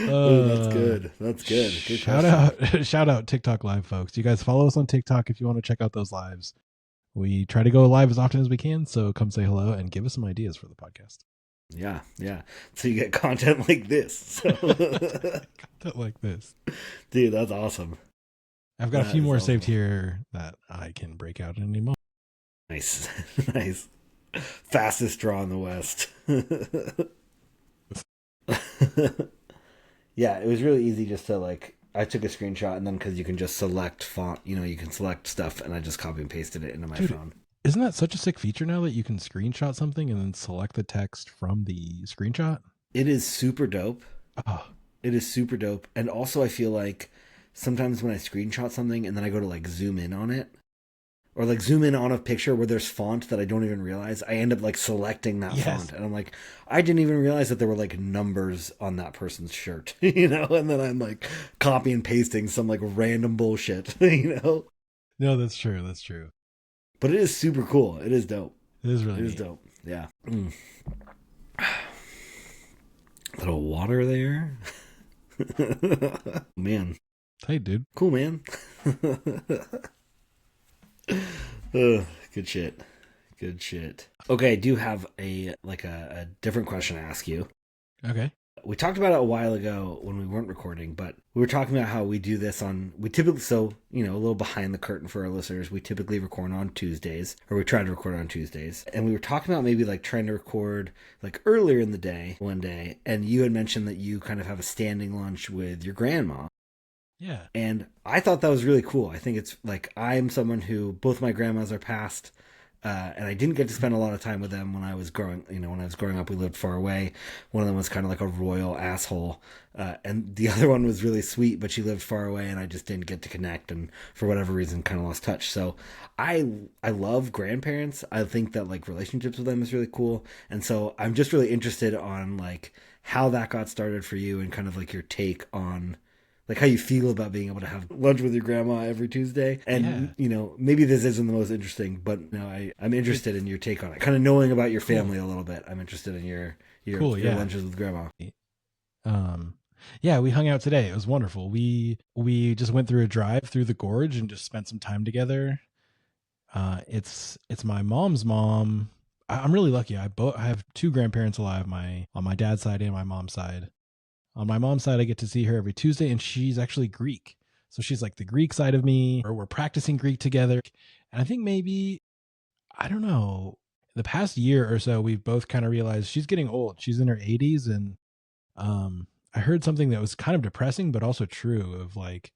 oh, that's good. That's good. Good Shout out TikTok live folks. You guys follow us on TikTok if you want to check out those lives. We try to go live as often as we can, so come say hello and give us some ideas for the podcast. Yeah. So you get content like this. So. Content like this. Dude, that's awesome. I've got a few more saved here that I can break out in any moment. Nice. Nice. Fastest draw in the West. Yeah, it was really easy just to I took a screenshot and then because you can just select font, you can select stuff and I just copy and pasted it into my phone. Isn't that such a sick feature now that you can screenshot something and then select the text from the screenshot? It is super dope. Oh. It is super dope. And also I feel like sometimes when I screenshot something and then I go to zoom in on it, or zoom in on a picture where there's font that I don't even realize, I end up selecting that font. And I'm like, I didn't even realize that there were numbers on that person's shirt, and then I'm copy and pasting some random bullshit, No, that's true. That's true. But it is super cool. It is dope. It is really It is dope. Yeah. Little water there. Man. Hey, dude. Cool, man. Good shit. Good shit. Okay, I do have a different question to ask you. Okay. We talked about it a while ago when we weren't recording, but we were talking about how we do this we typically, a little behind the curtain for our listeners, we typically record on Tuesdays, or we try to record on Tuesdays. And we were talking about maybe trying to record earlier in the day, one day, and you had mentioned that you kind of have a standing lunch with your grandma. Yeah. And I thought that was really cool. I think it's I'm someone who both my grandmas are passed, and I didn't get to spend a lot of time with them when I was growing up. We lived far away. One of them was kind of a royal asshole, and the other one was really sweet, but she lived far away, and I just didn't get to connect, and for whatever reason, kind of lost touch. So I love grandparents. I think that relationships with them is really cool, and so I'm just really interested on how that got started for you, and kind of your take on how you feel about being able to have lunch with your grandma every Tuesday. And, maybe this isn't the most interesting, but I'm interested in your take on it. Kind of knowing about your family a little bit. I'm interested in your lunches with grandma. Yeah, we hung out today. It was wonderful. We just went through a drive through the gorge and just spent some time together. It's my mom's mom. I'm really lucky. I have two grandparents alive, on my dad's side and my mom's side. On my mom's side, I get to see her every Tuesday, and she's actually Greek. So she's the Greek side of me, or we're practicing Greek together. And I think maybe, I don't know, the past year or so, we've both kind of realized she's getting old. She's in her 80s. And I heard something that was kind of depressing, but also true of it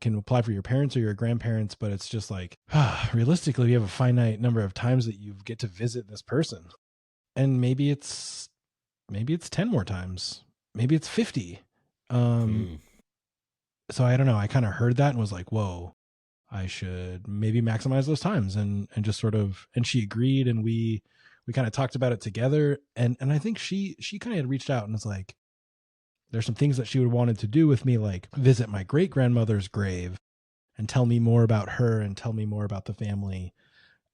can apply for your parents or your grandparents, but it's just realistically, you have a finite number of times that you get to visit this person. And maybe it's 10 more times. Maybe it's 50. So I don't know. I kind of heard that and was like, whoa, I should maybe maximize those times and just sort of, and she agreed. And we kind of talked about it together. And I think she kind of had reached out and was like, there's some things that she would wanted to do with me, visit my great grandmother's grave and tell me more about her and tell me more about the family.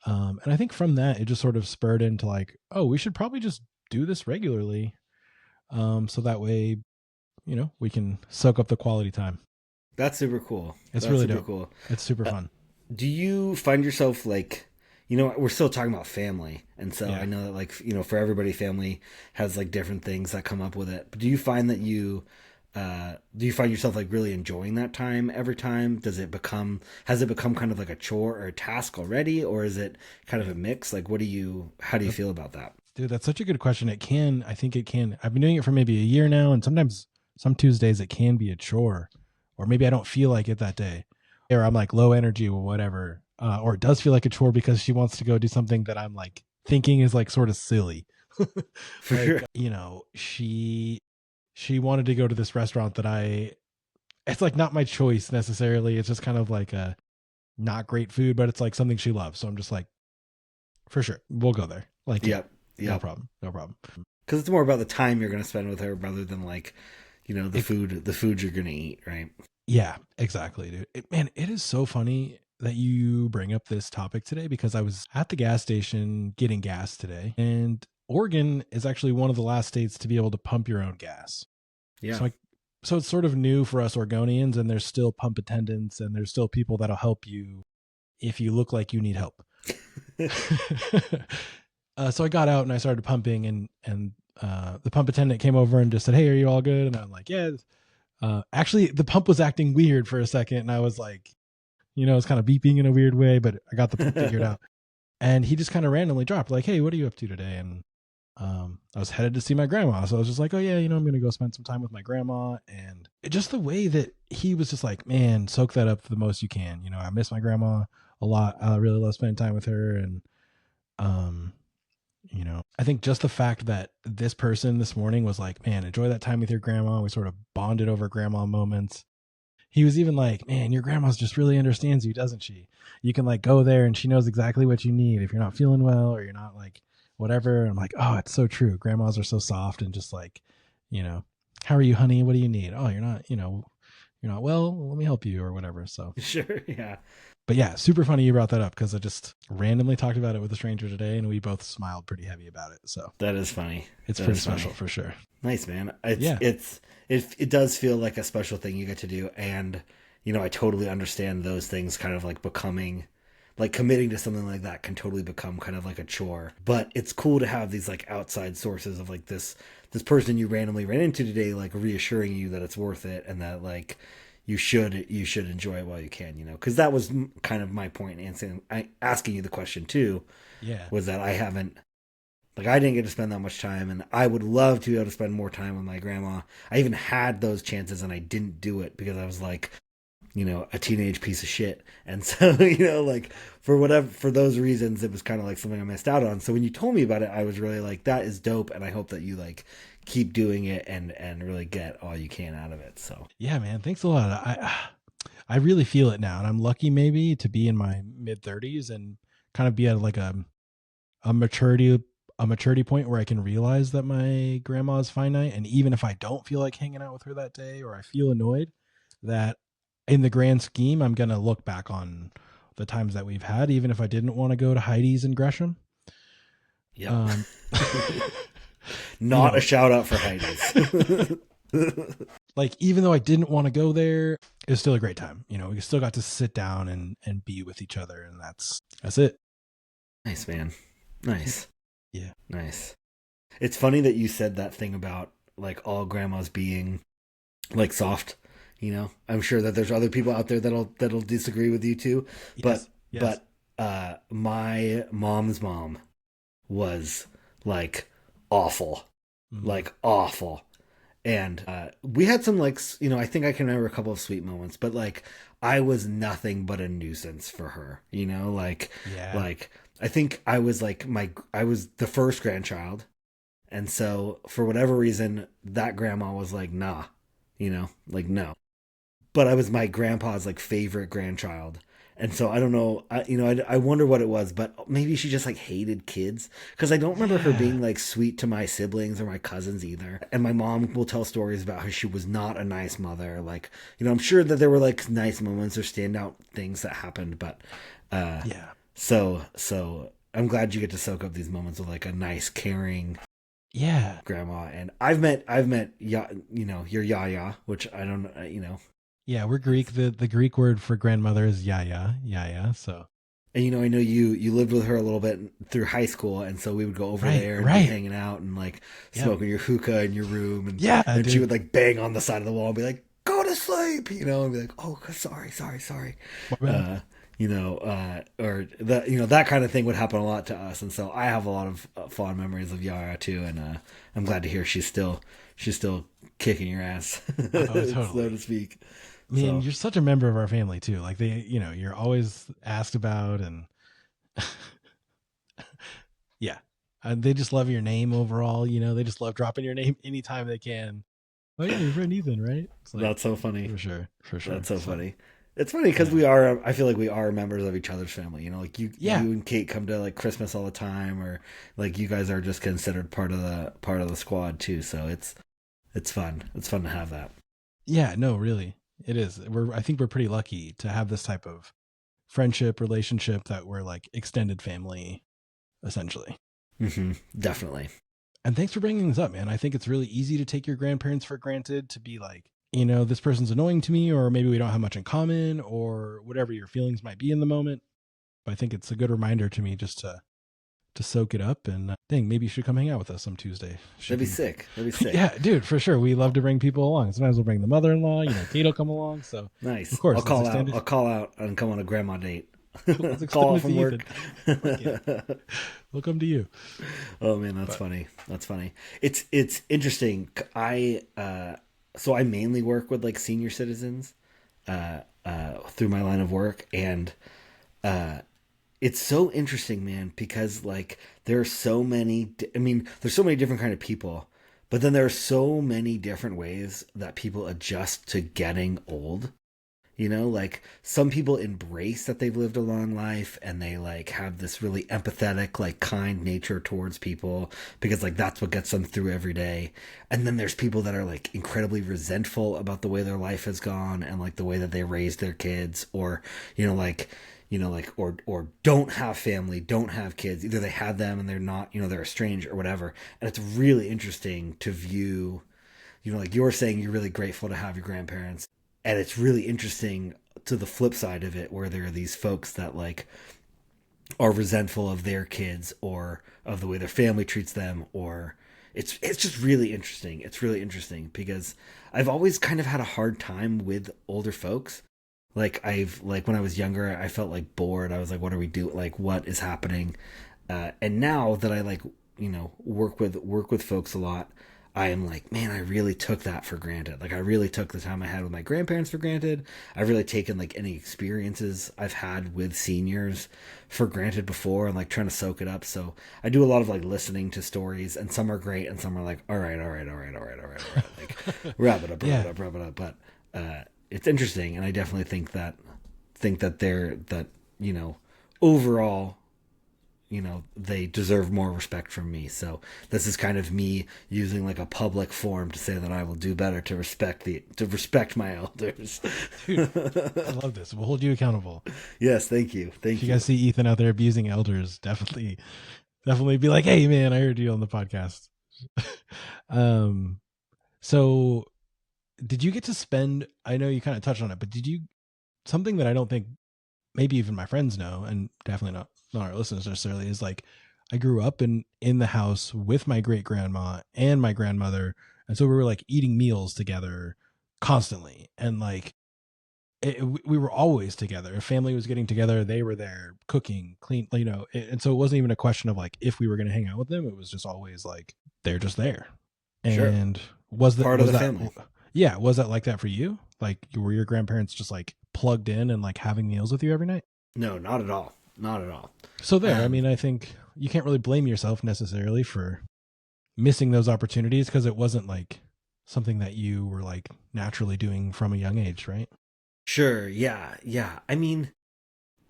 And I think from that, it just sort of spurred into oh, we should probably just do this regularly. So that way, we can soak up the quality time. That's super cool. That's really super cool. It's super fun. Do you find yourself we're still talking about family. And so I know that for everybody, family has different things that come up with it. But do you find that do you find yourself really enjoying that time every time? Has it become kind of a chore or a task already? Or is it kind of a mix? How do you feel about that? Dude, that's such a good question. I think it can. I've been doing it for maybe a year now, and sometimes some Tuesdays it can be a chore, or maybe I don't feel like it that day, or I'm like low energy or whatever, or it does feel like a chore because she wants to go do something that I'm like thinking is like sort of silly. For sure. She wanted to go to this restaurant that it's like not my choice necessarily. It's just kind of like a not great food, but it's like something she loves. So I'm just like, for sure, we'll go there. Like, Yep. no problem. Because it's more about the time you're going to spend with her rather than like, the food you're going to eat, right? Yeah, exactly, dude. Man, it is so funny that you bring up this topic today because I was at the gas station getting gas today, and Oregon is actually one of the last states to be able to pump your own gas. Yeah. So it's sort of new for us Oregonians, and there's still pump attendants, and there's still people that'll help you if you look like you need help. So I got out and I started pumping, and the pump attendant came over and just said, "Hey, are you all good?" And I'm like, "Yeah." Actually, the pump was acting weird for a second, and I was like, it's kind of beeping in a weird way, but I got the pump figured out. And he just kind of randomly dropped like, "Hey, what are you up to today?" And I was headed to see my grandma, so I was just like, "Oh yeah, I'm gonna go spend some time with my grandma." And just the way that he was just like, "Man, soak that up the most you can." I miss my grandma a lot. I really love spending time with her, and I think just the fact that this person this morning was like, "Man, enjoy that time with your grandma." We sort of bonded over grandma moments. He was even like, "Man, your grandma's just really understands you, doesn't she? You can like go there and she knows exactly what you need if you're not feeling well or you're not like whatever." And I'm like, "Oh, it's so true. Grandmas are so soft and just like, how are you, honey? What do you need? Oh, you're not well. Let me help you or whatever." So Sure. Yeah. but yeah, super funny you brought that up because I just randomly talked about it with a stranger today, and we both smiled pretty heavy about it. So That is funny. it's That pretty is funny. special for sure. Nice, man. Yeah. It does feel like a special thing you get to do, and I totally understand those things kind of like becoming, like committing to something like that can totally become kind of like a chore. But it's cool to have these like outside sources of like this person you randomly ran into today, like reassuring you that it's worth it and that like you should enjoy it while you can, because that was kind of my point in asking you the question too. Yeah. Was that I didn't get to spend that much time, and I would love to be able to spend more time with my grandma. I even had those chances and I didn't do it because I was like, a teenage piece of shit. And so, like for those reasons, it was kind of like something I missed out on. So when you told me about it, I was really like, that is dope. And I hope that you like keep doing it and really get all you can out of it. So yeah, man, thanks a lot. I really feel it now, and I'm lucky maybe to be in my mid 30s and kind of be at like a maturity point where I can realize that my grandma is finite, and even if I don't feel like hanging out with her that day or I feel annoyed, that in the grand scheme I'm gonna look back on the times that we've had, even if I didn't want to go to Heidi's in Gresham. yeah. Not a shout out for Heidi's. Like, even though I didn't want to go there, it was still a great time. We still got to sit down and be with each other, and that's it. Nice, man. Nice. Yeah. Nice. It's funny that you said that thing about like all grandmas being like soft. I'm sure that there's other people out there that'll disagree with you too. Yes. But my mom's mom was like awful. Like awful. And we had some like, I think I can remember a couple of sweet moments, but like I was nothing but a nuisance for her, like I think I was like I was the first grandchild. And so for whatever reason, that grandma was like, nah, like no. But I was my grandpa's like favorite grandchild. And so I don't know, I wonder what it was, but maybe she just like hated kids, because I don't remember her being like sweet to my siblings or my cousins either. And my mom will tell stories about how she was not a nice mother. Like, I'm sure that there were like nice moments or standout things that happened, but yeah. So I'm glad you get to soak up these moments with like a nice, caring grandma. And I've met your yaya, which I don't. Yeah, we're Greek. The Greek word for grandmother is yaya. So, and I know you lived with her a little bit through high school, and so we would go over there and be hanging out and like smoking your hookah in your room, and she would like bang on the side of the wall and be like, "Go to sleep," and be like, "Oh, sorry." or that, that kind of thing would happen a lot to us. And so I have a lot of fond memories of Yara too. And I'm glad to hear she's still kicking your ass, Oh, so to totally. speak. I mean, So you're such a member of our family too. Like you're always asked about, and yeah, they just love your name overall. They just love dropping your name anytime they can. Oh yeah, your friend Ethan, right? It's like that's so funny. for sure, for sure. That's so So funny. It's funny because yeah, we are. I feel like we are members of each other's family. Like yeah, you and Kate come to like Christmas all the time, or like you guys are just considered part of the squad too. So it's fun. It's fun to have that. yeah. No, really, it is. I think we're pretty lucky to have this type of friendship relationship that we're like extended family essentially. Definitely. And thanks for bringing this up, man. I think it's really easy to take your grandparents for granted, to be like, this person's annoying to me, or maybe we don't have much in common, or whatever your feelings might be in the moment. But I think it's a good reminder to me just to soak it up. And dang, maybe you should come hang out with us some Tuesday. She That'd be can, sick. That'd be sick. yeah, dude, for sure. We love to bring people along. Sometimes we'll bring the mother-in-law. Kate will come along. So of Nice. I'll course, let's call out. extend it. I'll call out and come on a grandma date. Let's Call extend out it to from Ethan. work. Fuck yeah, we'll come to you. Oh man, that's But funny. That's funny. It's interesting. So I mainly work with like senior citizens through my line of work, and uh, it's so interesting, man, because like there are so many. I mean, there's so many different kind of people, but then there are so many different ways that people adjust to getting old. Like some people embrace that they've lived a long life and they like have this really empathetic, like kind nature towards people because like that's what gets them through every day. And then there's people that are like incredibly resentful about the way their life has gone and like the way that they raised their kids, or, or don't have family, don't have kids. Either they had them and they're not, they're estranged or whatever. And it's really interesting to view, like you're saying, you're really grateful to have your grandparents, and it's really interesting to the flip side of it where there are these folks that like are resentful of their kids or of the way their family treats them, or it's just really interesting. It's really interesting because I've always kind of had a hard time with older folks. Like I've like when I was younger I felt like bored. I was like, what are we doing, like what is happening? And now that I like work with folks a lot, I am like, man, I really took that for granted. Like I really took the time I had with my grandparents for granted. I've really taken like any experiences I've had with seniors for granted before and like trying to soak it up. So I do a lot of like listening to stories, and some are great and some are like, all right, all right, all right, all right, all right, all right. Like wrap it up, wrap yeah, it up, wrap it up. But it's interesting, and I definitely think that they're that overall they deserve more respect from me. So this is kind of me using like a public forum to say that I will do better to respect my elders. dude, I love this. We'll hold you accountable. Yes, thank you, If thank you you. guys see Ethan out there abusing elders, definitely be like, hey man, I heard you on the podcast. um, so did you get to spend? I know you kind of touched on it, but did you something that I don't think maybe even my friends know, and definitely not our listeners necessarily, is like I grew up in the house with my great grandma and my grandmother, and so we were like eating meals together constantly, and like we were always together. If family was getting together, they were there cooking, clean, and so it wasn't even a question of like if we were going to hang out with them. It was just always like they're just there. Sure, And was that part of was the that family. yeah, was that like that for you? Like were your grandparents just like plugged in and like having meals with you every night? No, not at all, not at all. So there, I um mean, I think you can't really blame yourself necessarily for missing those opportunities because it wasn't like something that you were like naturally doing from a young age, right? sure, yeah, yeah, I mean,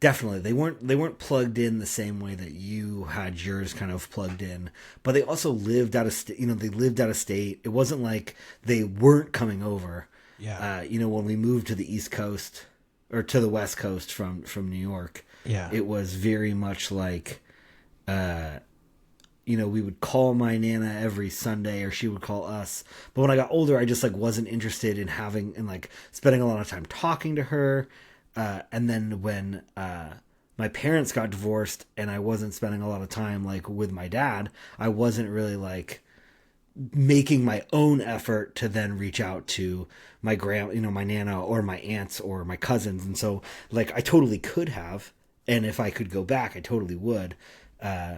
definitely they weren't plugged in the same way that you had yours kind of plugged in, but they also lived out of state. They lived out of state. It wasn't like they weren't coming over. Yeah. When we moved to the East Coast or to the West Coast from New York, Yeah. it was very much like we would call my nana every Sunday, or she would call us. But when I got older, I just like wasn't interested in having and like spending a lot of time talking to her. And then when my parents got divorced and I wasn't spending a lot of time like with my dad, I wasn't really like making my own effort to then reach out to my nana or my aunts or my cousins. And so like I totally could have, and if I could go back, I totally would. Uh,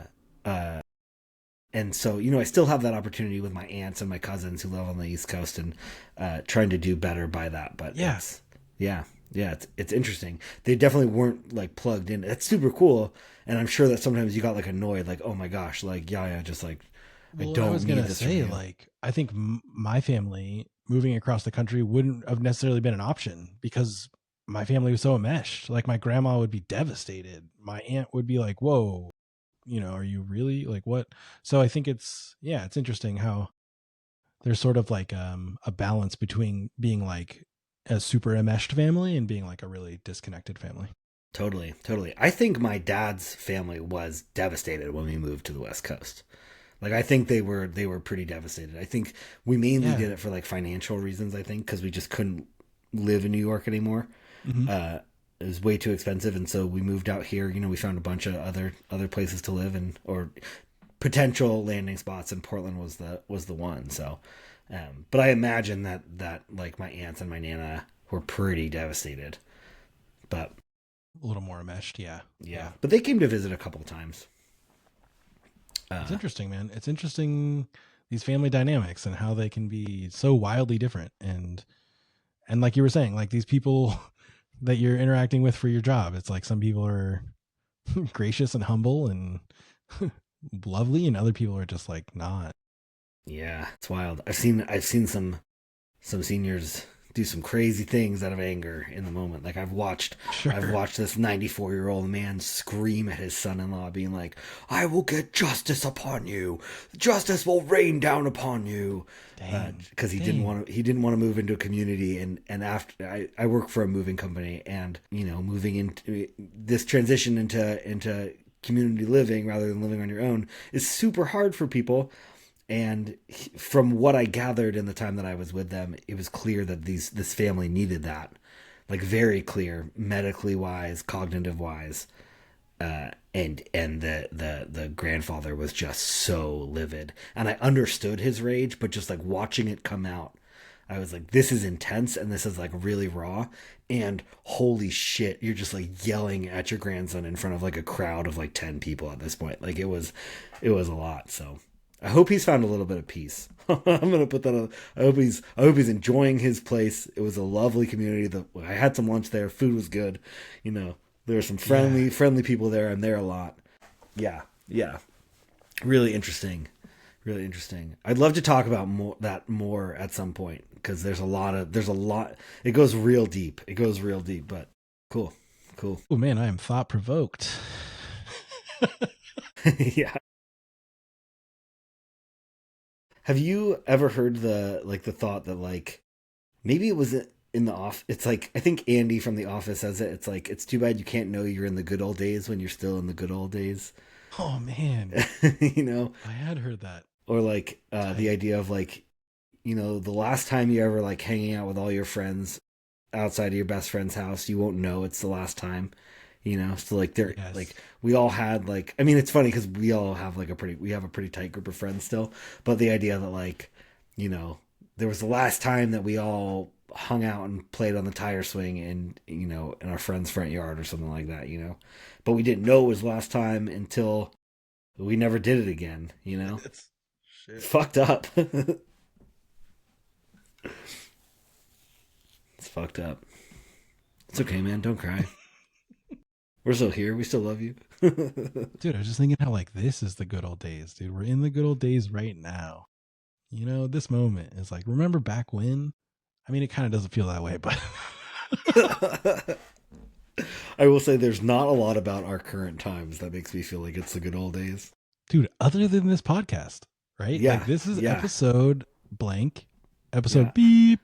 and so, I still have that opportunity with my aunts and my cousins who live on the East Coast, and trying to do better by that. But Yeah. it's interesting. They definitely weren't like plugged in. That's super cool. And I'm sure that sometimes you got like annoyed, like, oh my gosh, like, yeah, just like, I Well, I don't was need gonna this from say, you. like, I think my family moving across the country wouldn't have necessarily been an option because my family was so enmeshed. Like, my grandma would be devastated. My aunt would be like, "Whoa, are you really like what?" So I think it's interesting how there's sort of like a balance between being like a super enmeshed family and being like a really disconnected family. Totally, totally. I think my dad's family was devastated when we moved to the West Coast. Like I think they were pretty devastated. I think we mainly Yeah. did it for like financial reasons. I think because we just couldn't live in New York anymore. Hmm. Uh, it was way too expensive, and so we moved out here. We found a bunch of other places to live, and or potential landing spots, and Portland was the one. So, but I imagine that like my aunts and my nana were pretty devastated. But A little more enmeshed. Yeah. yeah, Yeah. but they came to visit a couple times. It's Uh, interesting, man. It's interesting these family dynamics and how they can be so wildly different. And like you were saying, like these people that you're interacting with for your job, it's like some people are gracious and humble and lovely, and other people are just like not. yeah, it's wild. I've seen some seniors do some crazy things out of anger in the moment. Like I've Sure. watched this 94-year-old man scream at his son-in-law, being like, "I will get justice upon you. Justice will rain down upon you." Dang. Because Dang. he didn't want to move into a community, and after I work for a moving company, and moving into this transition into community living rather than living on your own is super hard for people. And from what I gathered in the time that I was with them, it was clear that this family needed that, like very clear, medically wise, cognitive wise. And the grandfather was just so livid, and I understood his rage, but just like watching it come out, I was like, this is intense, and this is like really raw, and holy shit, you're just like yelling at your grandson in front of like a crowd of like 10 people at this point. Like it was a lot. So I hope he's found a little bit of peace. I'm gonna put that on. I hope he's enjoying his place. It was a lovely community. I had some lunch there. Food was good. There were some Yeah. friendly people there. I'm there a lot. Yeah, yeah. Really interesting. Really interesting. I'd love to talk about more at some point, because there's a lot. It goes real deep. But cool, cool. Oh man, I am thought provoked. Yeah. Have you ever heard the thought that like maybe it was in the off? It's like I think Andy from The Office says it. It's like it's too bad you can't know you're in the good old days when you're still in the good old days. Oh man, you know, I had heard that. or like the Tight. idea of like the last time you ever like hanging out with all your friends outside of your best friend's house, you won't know it's the last time. So like they're like Yes. we all had like, I mean, it's funny because we all have like we have a pretty tight group of friends still, but the idea that like you know there was the last time that we all hung out and played on the tire swing in our friend's front yard or something like that. But we didn't know it was the last time until we never did it again. It's It's shit. fucked up. It's fucked up. It's okay, man. Don't cry. We're still here. We still love you. Dude, I was just thinking how like this is the good old days, dude. We're in the good old days right now. This moment is like, remember back when? I mean, it kind of doesn't feel that way, but I will say there's not a lot about our current times that makes me feel like it's the good old days. dude, other than this podcast, right? Like Yeah, this is yeah, episode blank, yeah. episode beep,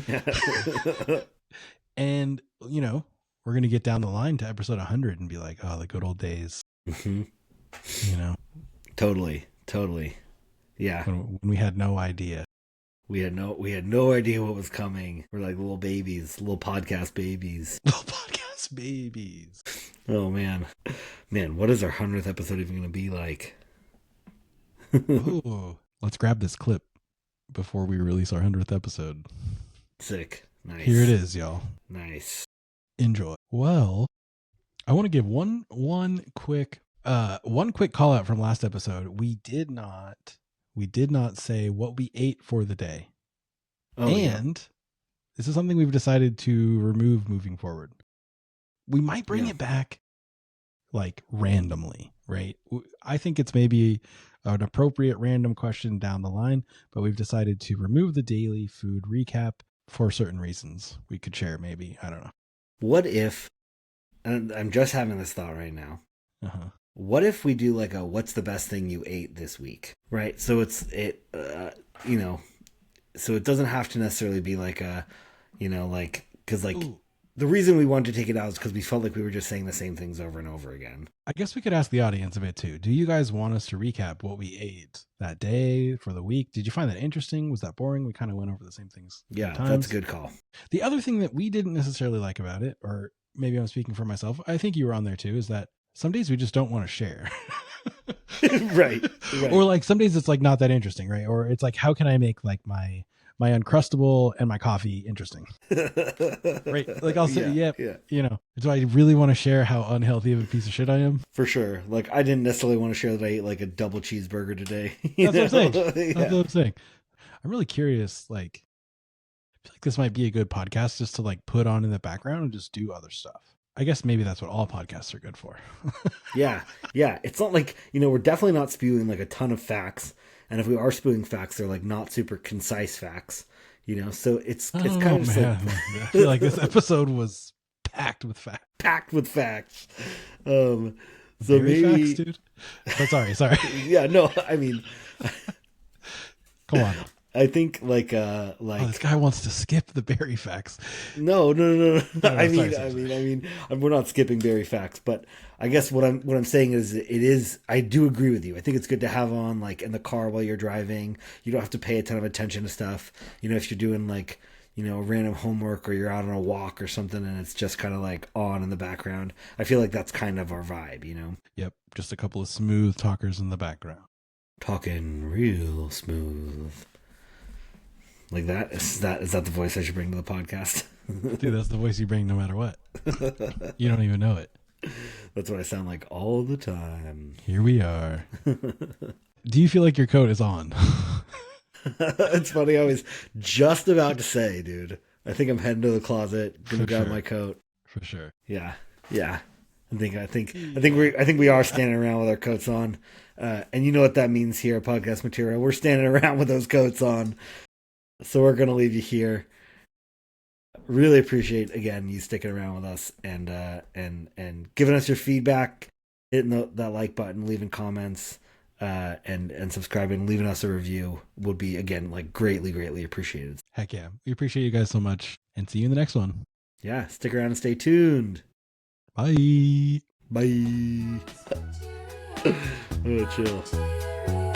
Yeah. and we're gonna get down the line to episode 100 and be like, oh, the good old days, Mhm. you know, Totally, totally. Yeah. when we had no idea. We had no idea what was coming. We're like little babies, little podcast babies. Little podcast babies. Oh man. Man, what is our 100th episode even going to be like? Oh, let's grab this clip. before we release our 100th episode. Sick. Nice. Here it is, y'all. Nice. Enjoy. Well, I want to give one quick call out from last episode. We did not say what we ate for the day. Oh, and this is something we've decided to remove moving forward. We might bring it back like randomly, right? I think it's maybe an appropriate random question down the line, but we've decided to remove the daily food recap for certain reasons we could share maybe. I don't know. What if, and I'm just having this thought right now. Uh-huh. What if we do like a what's the best thing you ate this week? Right? So so it doesn't have to necessarily be like a, because like Ooh. The reason we wanted to take it out is because we felt like we were just saying the same things over and over again. I guess we could ask the audience a bit too. Do you guys want us to recap what we ate that day for the week? Did you find that interesting? Was that boring? We kind of went over the same things. Yeah, that's a good call. The other thing that we didn't necessarily like about it, or maybe I'm speaking for myself, I think you were on there too, is that some days we just don't want to share. Right. Or like some days it's like not that interesting, right? Or it's like, how can I make like my Uncrustable and my coffee interesting? Right? Like I'll say, do I really want to share how unhealthy of a piece of shit I am? For sure. Like I didn't necessarily want to share that I ate like a double cheeseburger today. That's what I'm saying. That's what I'm saying. I'm really curious, like, I feel like this might be a good podcast just to like put on in the background and just do other stuff. I guess maybe that's what all podcasts are good for. Yeah. It's not like, we're definitely not spewing like a ton of facts. And if we are spewing facts, they're like not super concise facts, so it's kind of just man. I feel like this episode was packed with facts. So Very maybe facts, dude. But sorry. Yeah, no, I mean, come on. I think this guy wants to skip the berry facts. No. I mean, sorry. we're not skipping berry facts, but I guess what I'm saying is I do agree with you. I think it's good to have on like in the car while you're driving. You don't have to pay a ton of attention to stuff. If you're doing like, random homework or you're out on a walk or something and it's just kind of like on in the background. I feel like that's kind of our vibe, Yep. Just a couple of smooth talkers in the background. Talking real smooth. Like that? Is that the voice I should bring to the podcast? Dude, that's the voice you bring no matter what. You don't even know it. That's what I sound like all the time. Here we are. Do you feel like your coat is on? It's funny. I was just about to say, dude, I think I'm heading to the closet, gonna grab my coat. For sure. Yeah. I think we are standing around with our coats on. And you know what that means here at Podcast Material. We're standing around with those coats on. So we're going to leave you here. Really appreciate, again, you sticking around with us and giving us your feedback, hitting that like button, leaving comments, and subscribing, leaving us a review would be, again, like greatly, greatly appreciated. Heck yeah. We appreciate you guys so much and see you in the next one. Yeah. Stick around and stay tuned. Bye. Bye. Oh, chill.